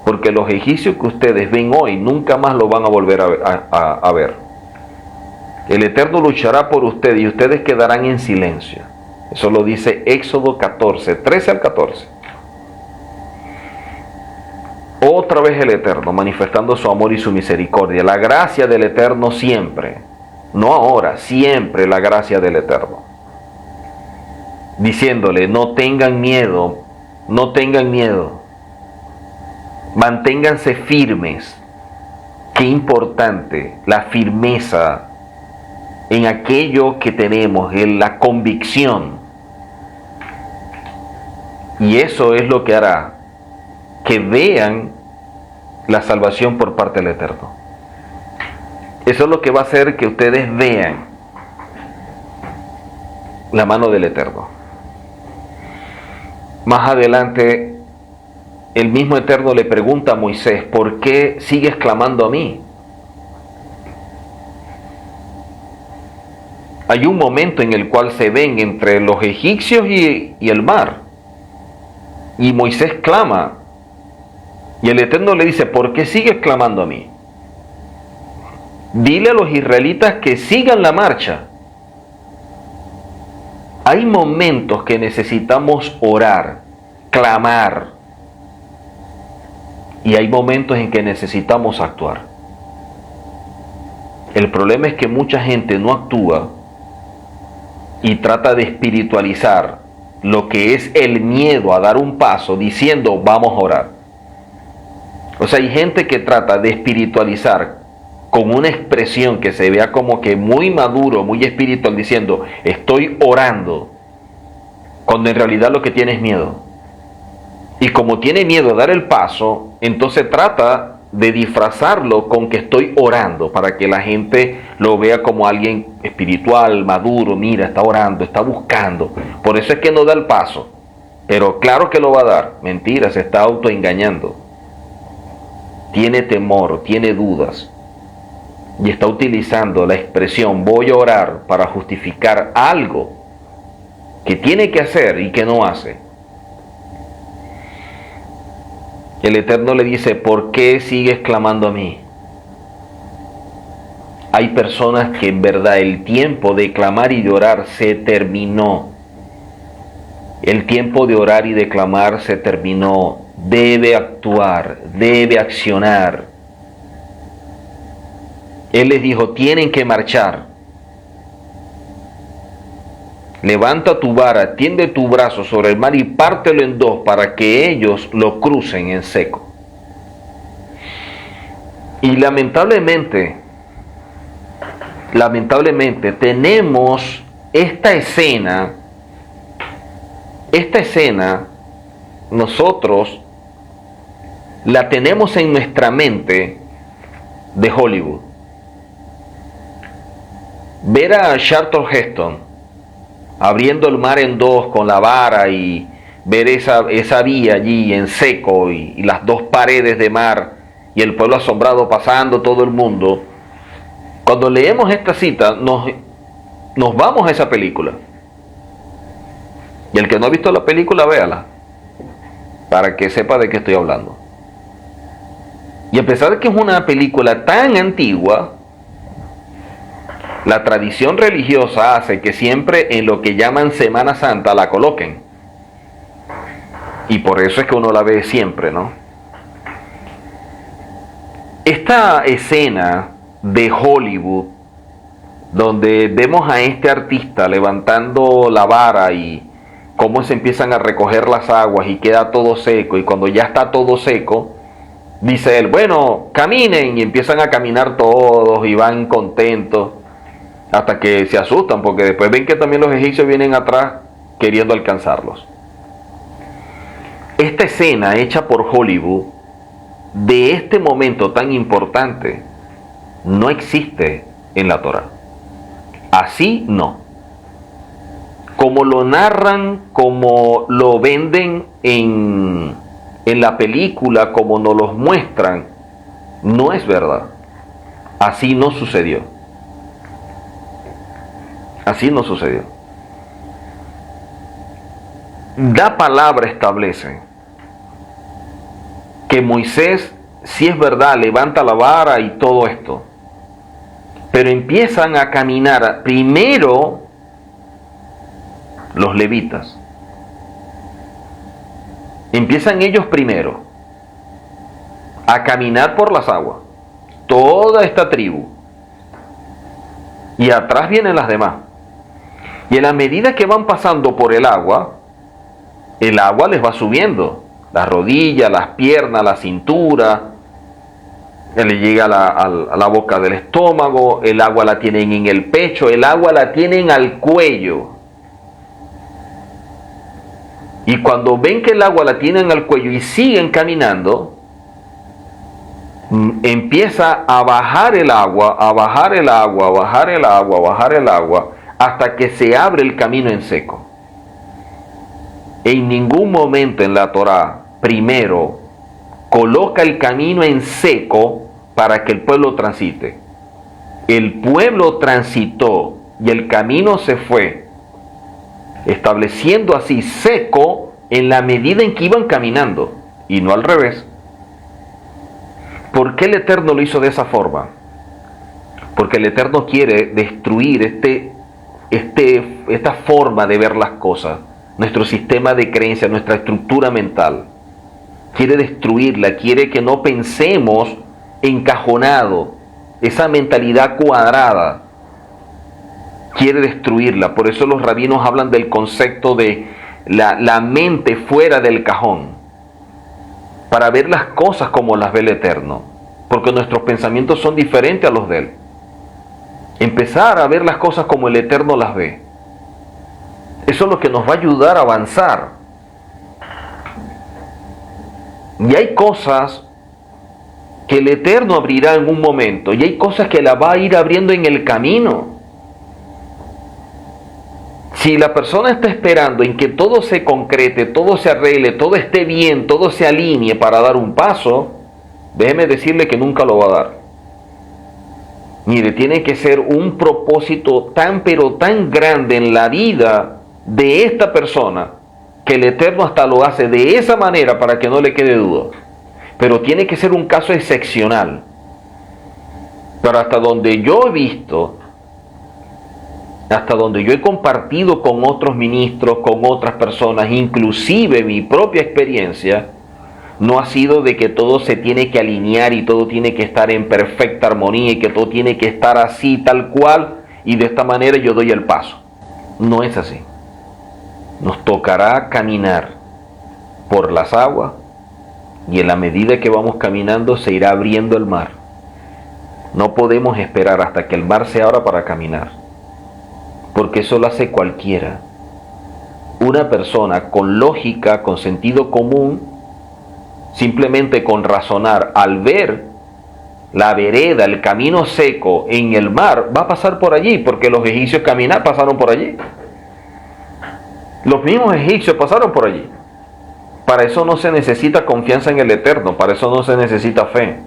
[SPEAKER 1] porque los egipcios que ustedes ven hoy nunca más lo van a volver a ver. El Eterno luchará por ustedes y ustedes quedarán en silencio. Eso lo dice Éxodo 14, 13 al 14. Otra vez el Eterno manifestando su amor y su misericordia. La gracia del Eterno siempre. No ahora, siempre la gracia del Eterno. Diciéndole: no tengan miedo, no tengan miedo. Manténganse firmes. Qué importante la firmeza en aquello que tenemos, en la convicción. Y eso es lo que hará que vean la salvación por parte del Eterno. Eso es lo que va a hacer que ustedes vean la mano del Eterno. Más adelante, el mismo Eterno le pregunta a Moisés: ¿por qué sigues clamando a mí? Hay un momento en el cual se ven entre los egipcios y el mar. Y Moisés clama. Y el Eterno le dice: ¿por qué sigues clamando a mí? Dile a los israelitas que sigan la marcha. Hay momentos que necesitamos orar, clamar. Y hay momentos en que necesitamos actuar. El problema es que mucha gente no actúa y trata de espiritualizar lo que es el miedo a dar un paso diciendo vamos a orar. O sea, hay gente que trata de espiritualizar con una expresión que se vea como que muy maduro, muy espiritual, diciendo estoy orando, cuando en realidad lo que tiene es miedo. Y como tiene miedo a dar el paso, entonces trata de disfrazarlo con que estoy orando, para que la gente lo vea como alguien espiritual, maduro. Mira, está orando, está buscando. Por eso es que no da el paso. Pero claro que lo va a dar. Mentira, se está autoengañando. Tiene temor, tiene dudas. Y está utilizando la expresión voy a orar para justificar algo que tiene que hacer y que no hace. El Eterno le dice, ¿por qué sigues clamando a mí? Hay personas que en verdad el tiempo de clamar y de orar se terminó. El tiempo de orar y de clamar se terminó. Debe actuar, debe accionar. Él les dijo, tienen que marchar. Levanta tu vara, tiende tu brazo sobre el mar y pártelo en dos para que ellos lo crucen en seco. Y lamentablemente tenemos esta escena nosotros la tenemos en nuestra mente de Hollywood. Ver a Charlton Heston abriendo el mar en dos con la vara y ver esa vía allí en seco y las dos paredes de mar y el pueblo asombrado pasando todo el mundo. Cuando leemos esta cita nos vamos a esa película. Y el que no ha visto la película, véala, para que sepa de qué estoy hablando. Y a pesar de que es una película tan antigua, la tradición religiosa hace que siempre en lo que llaman Semana Santa la coloquen. Y por eso es que uno la ve siempre, ¿no? Esta escena de Hollywood, donde vemos a este artista levantando la vara y cómo se empiezan a recoger las aguas y queda todo seco, y cuando ya está todo seco, dice él, bueno, caminen, y empiezan a caminar todos y van contentos, hasta que se asustan, porque después ven que también los egipcios vienen atrás queriendo alcanzarlos. Esta escena hecha por Hollywood, de este momento tan importante, no existe en la Torá. Así no. Como lo narran, como lo venden en la película, como nos los muestran, no es verdad. Así no sucedió. Así no sucedió. La palabra establece que Moisés, si es verdad, levanta la vara y todo esto, pero empiezan a caminar primero los levitas. Empiezan ellos primero a caminar por las aguas, toda esta tribu, y atrás vienen las demás. Y en la medida que van pasando por el agua les va subiendo, las rodillas, las piernas, la cintura, le llega a la boca del estómago, el agua la tienen en el pecho, el agua la tienen al cuello. Y cuando ven que el agua la tienen al cuello y siguen caminando, empieza a bajar el agua, a bajar el agua, a bajar el agua, a bajar el agua, hasta que se abre el camino en seco. En ningún momento en la Torá, primero, coloca el camino en seco para que el pueblo transite. El pueblo transitó y el camino se fue, estableciendo así seco en la medida en que iban caminando, y no al revés. ¿Por qué el Eterno lo hizo de esa forma? Porque el Eterno quiere destruir esta forma de ver las cosas, nuestro sistema de creencias, nuestra estructura mental. Quiere destruirla, quiere que no pensemos encajonado, esa mentalidad cuadrada. quiere destruirla. Por eso los rabinos hablan del concepto de la mente fuera del cajón, para ver las cosas como las ve el Eterno, porque nuestros pensamientos son diferentes a los de Él. Empezar a ver las cosas como el Eterno las ve. Eso es lo que nos va a ayudar a avanzar. Y hay cosas que el Eterno abrirá en un momento, y hay cosas que la va a ir abriendo en el camino. Si la persona está esperando en que todo se concrete, todo se arregle, todo esté bien, todo se alinee para dar un paso, déjeme decirle que nunca lo va a dar. Mire, tiene que ser un propósito tan pero tan grande en la vida de esta persona, que el Eterno hasta lo hace de esa manera para que no le quede duda. Pero tiene que ser un caso excepcional. Pero hasta donde yo he visto, hasta donde yo he compartido con otros ministros, con otras personas, inclusive mi propia experiencia, no ha sido de que todo se tiene que alinear y todo tiene que estar en perfecta armonía y que todo tiene que estar así, tal cual, y de esta manera yo doy el paso. No es así. Nos tocará caminar por las aguas, y en la medida que vamos caminando se irá abriendo el mar. No podemos esperar hasta que el mar se abra para caminar, porque eso lo hace cualquiera. Una persona con lógica, con sentido común, simplemente con razonar, al ver la vereda, el camino seco en el mar, va a pasar por allí, porque los egipcios pasaron por allí. Los mismos egipcios pasaron por allí. Para eso no se necesita confianza en el Eterno, para eso no se necesita fe.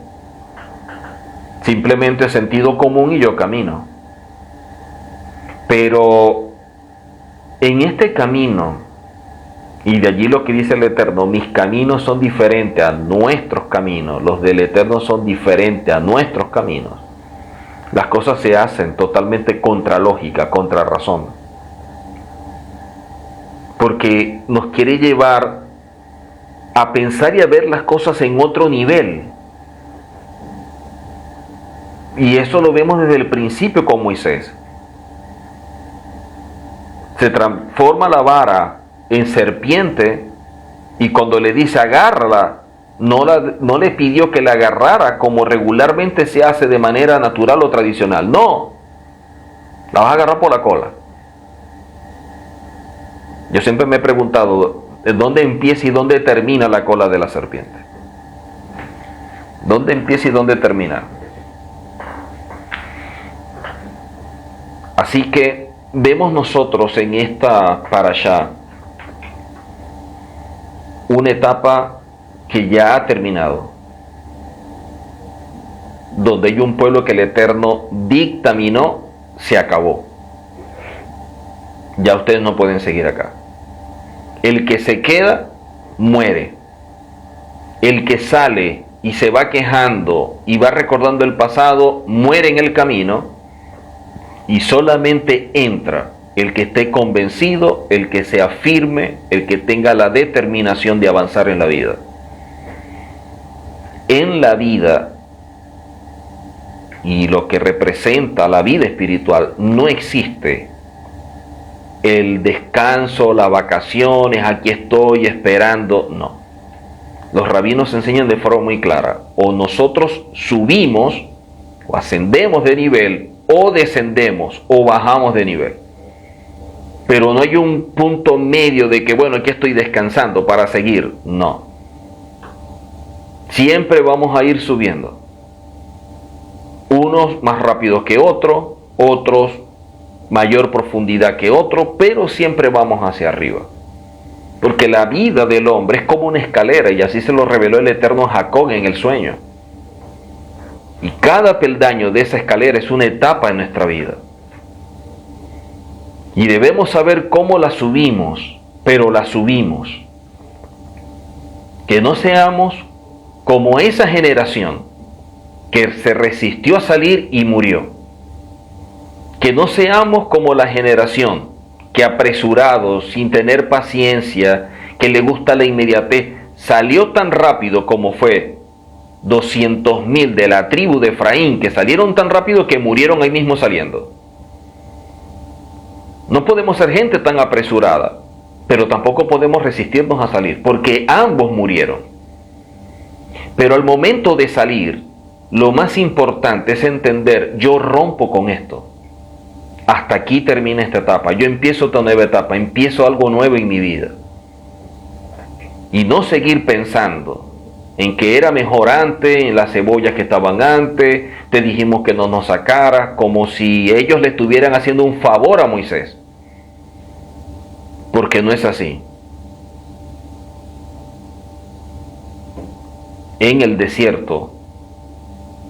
[SPEAKER 1] Simplemente sentido común y yo camino. Pero en este camino, y de allí lo que dice el Eterno, mis caminos son diferentes a nuestros caminos, los del Eterno son diferentes a nuestros caminos. Las cosas se hacen totalmente contra lógica, contra razón. Porque nos quiere llevar a pensar y a ver las cosas en otro nivel. Y eso lo vemos desde el principio con Moisés. Se transforma la vara en serpiente, y cuando le dice agárrala, no le pidió que la agarrara como regularmente se hace de manera natural o tradicional. No, la vas a agarrar por la cola. Yo siempre me he preguntado, ¿dónde empieza y dónde termina la cola de la serpiente? ¿Dónde empieza y dónde termina? Así que vemos nosotros en esta parashá una etapa que ya ha terminado, donde hay un pueblo que el Eterno dictaminó, se acabó. Ya ustedes no pueden seguir acá. El que se queda, muere. El que sale y se va quejando y va recordando el pasado, muere en el camino, y solamente entra el que esté convencido, el que sea firme, el que tenga la determinación de avanzar en la vida. En la vida, y lo que representa la vida espiritual, no existe el descanso, las vacaciones, aquí estoy esperando, no. Los rabinos enseñan de forma muy clara, o nosotros subimos o ascendemos de nivel, o descendemos o bajamos de nivel. Pero no hay un punto medio de que, bueno, aquí estoy descansando para seguir. No. Siempre vamos a ir subiendo. Unos más rápidos que otros, otros mayor profundidad que otros, pero siempre vamos hacia arriba. Porque la vida del hombre es como una escalera, y así se lo reveló el Eterno a Jacob en el sueño. Y cada peldaño de esa escalera es una etapa en nuestra vida. Y debemos saber cómo la subimos, pero la subimos. Que no seamos como esa generación que se resistió a salir y murió. Que no seamos como la generación que apresurado, sin tener paciencia, que le gusta la inmediatez, salió tan rápido como fue 200.000 de la tribu de Efraín, que salieron tan rápido que murieron ahí mismo saliendo. No podemos ser gente tan apresurada, pero tampoco podemos resistirnos a salir, porque ambos murieron. Pero al momento de salir, lo más importante es entender, yo rompo con esto. Hasta aquí termina esta etapa, yo empiezo otra nueva etapa, empiezo algo nuevo en mi vida. Y no seguir pensando en que era mejor antes, en las cebollas que estaban antes, te dijimos que no nos sacara, como si ellos le estuvieran haciendo un favor a Moisés. Porque no es así. En el desierto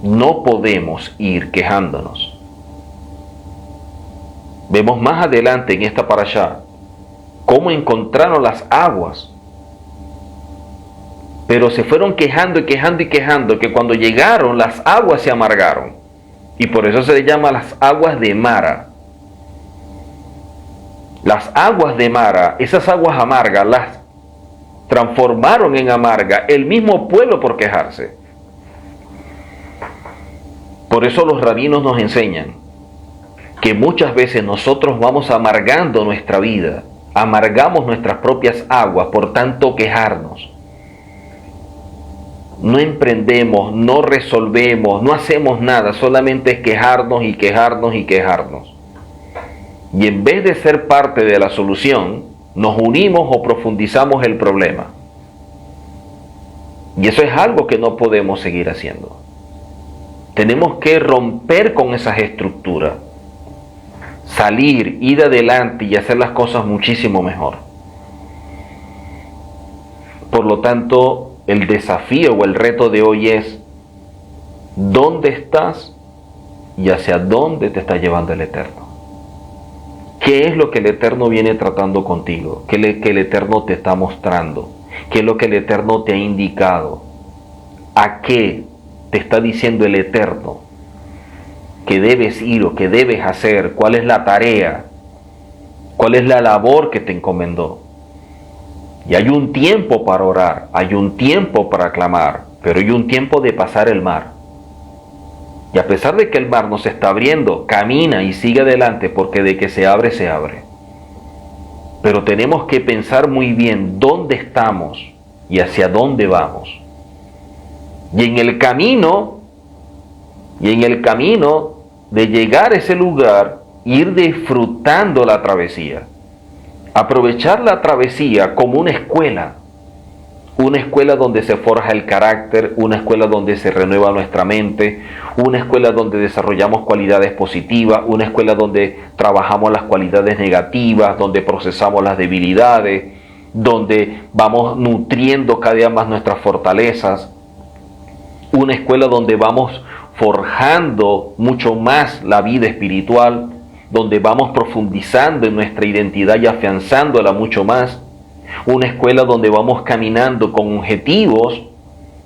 [SPEAKER 1] no podemos ir quejándonos. Vemos más adelante en esta parashá cómo encontraron las aguas, pero se fueron quejando y quejando y quejando, que cuando llegaron las aguas se amargaron, y por eso se le llama las aguas de Mara. Las aguas de Mara, esas aguas amargas, las transformaron en amarga el mismo pueblo por quejarse. Por eso los rabinos nos enseñan que muchas veces nosotros vamos amargando nuestra vida, amargamos nuestras propias aguas por tanto quejarnos. No emprendemos, no resolvemos, no hacemos nada, solamente es quejarnos y quejarnos y quejarnos. Y en vez de ser parte de la solución, nos unimos o profundizamos el problema. Y eso es algo que no podemos seguir haciendo. Tenemos que romper con esas estructuras, salir, ir adelante y hacer las cosas muchísimo mejor. Por lo tanto, el desafío o el reto de hoy es: ¿dónde estás y hacia dónde te está llevando el Eterno? ¿Qué es lo que el Eterno viene tratando contigo? ¿Qué es lo que el Eterno te está mostrando? ¿Qué es lo que el Eterno te ha indicado? ¿A qué te está diciendo el Eterno que debes ir o que debes hacer? ¿Cuál es la tarea? ¿Cuál es la labor que te encomendó? Y hay un tiempo para orar, hay un tiempo para clamar, pero hay un tiempo de pasar el mar. Y a pesar de que el mar nos está abriendo, camina y sigue adelante, porque de que se abre, se abre. Pero tenemos que pensar muy bien dónde estamos y hacia dónde vamos. Y en el camino de llegar a ese lugar, ir disfrutando la travesía. Aprovechar la travesía como una escuela donde se forja el carácter, una escuela donde se renueva nuestra mente, una escuela donde desarrollamos cualidades positivas, una escuela donde trabajamos las cualidades negativas, donde procesamos las debilidades, donde vamos nutriendo cada día más nuestras fortalezas, una escuela donde vamos forjando mucho más la vida espiritual, donde vamos profundizando en nuestra identidad y afianzándola mucho más. Una escuela donde vamos caminando con objetivos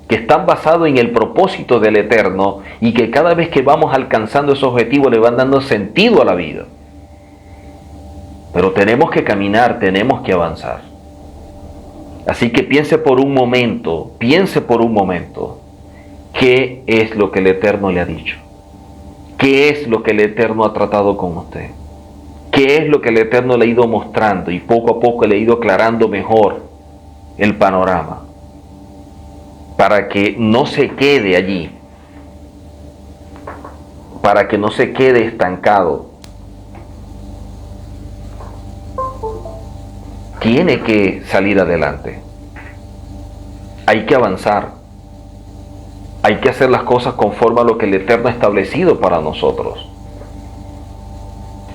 [SPEAKER 1] que están basados en el propósito del Eterno y que cada vez que vamos alcanzando esos objetivos le van dando sentido a la vida. Pero tenemos que caminar, tenemos que avanzar. Así que piense por un momento, ¿qué es lo que el Eterno le ha dicho? ¿Qué es lo que el Eterno ha tratado con usted? ¿Qué es lo que el Eterno le ha ido mostrando? Y poco a poco le ha ido aclarando mejor el panorama, para que no se quede allí, para que no se quede estancado. Tiene que salir adelante. Hay que avanzar. Hay que hacer las cosas conforme a lo que el Eterno ha establecido para nosotros.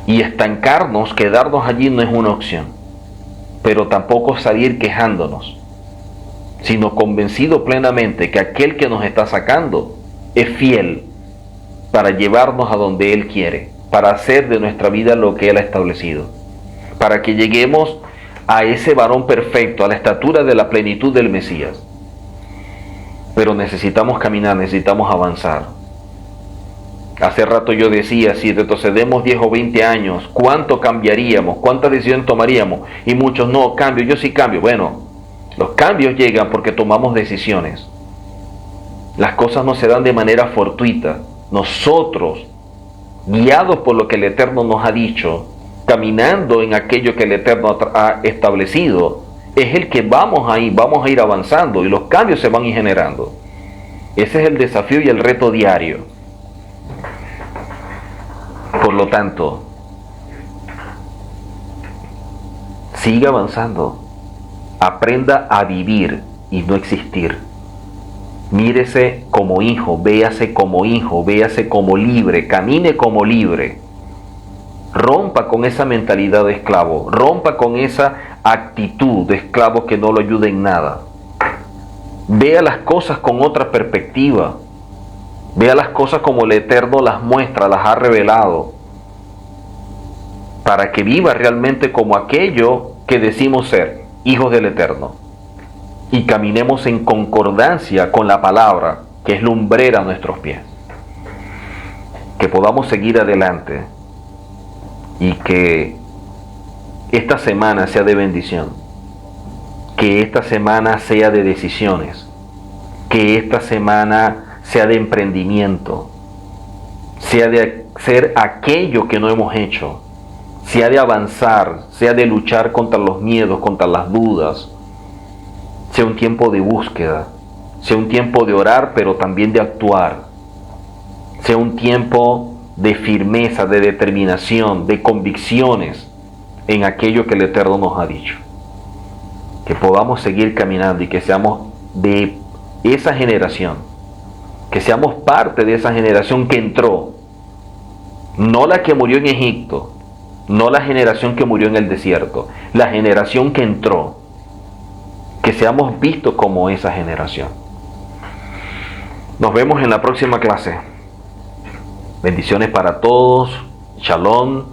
[SPEAKER 1] Y estancarnos, quedarnos allí no es una opción. Pero tampoco salir quejándonos, sino convencido plenamente que aquel que nos está sacando es fiel para llevarnos a donde Él quiere, para hacer de nuestra vida lo que Él ha establecido, para que lleguemos a ese varón perfecto, a la estatura de la plenitud del Mesías. Pero necesitamos caminar, necesitamos avanzar. Hace rato yo decía, si retrocedemos 10 o 20 años, ¿cuánto cambiaríamos? ¿Cuánta decisión tomaríamos? Y muchos, no, cambio, yo sí cambio. Bueno, los cambios llegan porque tomamos decisiones. Las cosas no se dan de manera fortuita. Nosotros, guiados por lo que el Eterno nos ha dicho, caminando en aquello que el Eterno ha establecido, es el que vamos a ir avanzando y los cambios se van a ir generando. Ese es el desafío y el reto diario. Por lo tanto, siga avanzando. Aprenda a vivir y no existir. Mírese como hijo, véase como libre, camine como libre. Rompa con esa mentalidad de esclavo, rompa con esa actitud de esclavo que no lo ayuda en nada. Vea las cosas con otra perspectiva. Vea las cosas como el Eterno las muestra, las ha revelado, para que viva realmente como aquello que decimos ser, hijos del Eterno, y caminemos en concordancia con la palabra, que es lumbrera a nuestros pies. Que podamos seguir adelante y que esta semana sea de bendición, que esta semana sea de decisiones, que esta semana sea de emprendimiento, sea de hacer aquello que no hemos hecho, sea de avanzar, sea de luchar contra los miedos, contra las dudas, sea un tiempo de búsqueda, sea un tiempo de orar, pero también de actuar, sea un tiempo de firmeza, de determinación, de convicciones en aquello que el Eterno nos ha dicho. Que podamos seguir caminando y que seamos de esa generación, que seamos parte de esa generación que entró, no la que murió en Egipto, no la generación que murió en el desierto, la generación que entró, que seamos vistos como esa generación. Nos vemos en la próxima clase. Bendiciones para todos. Shalom.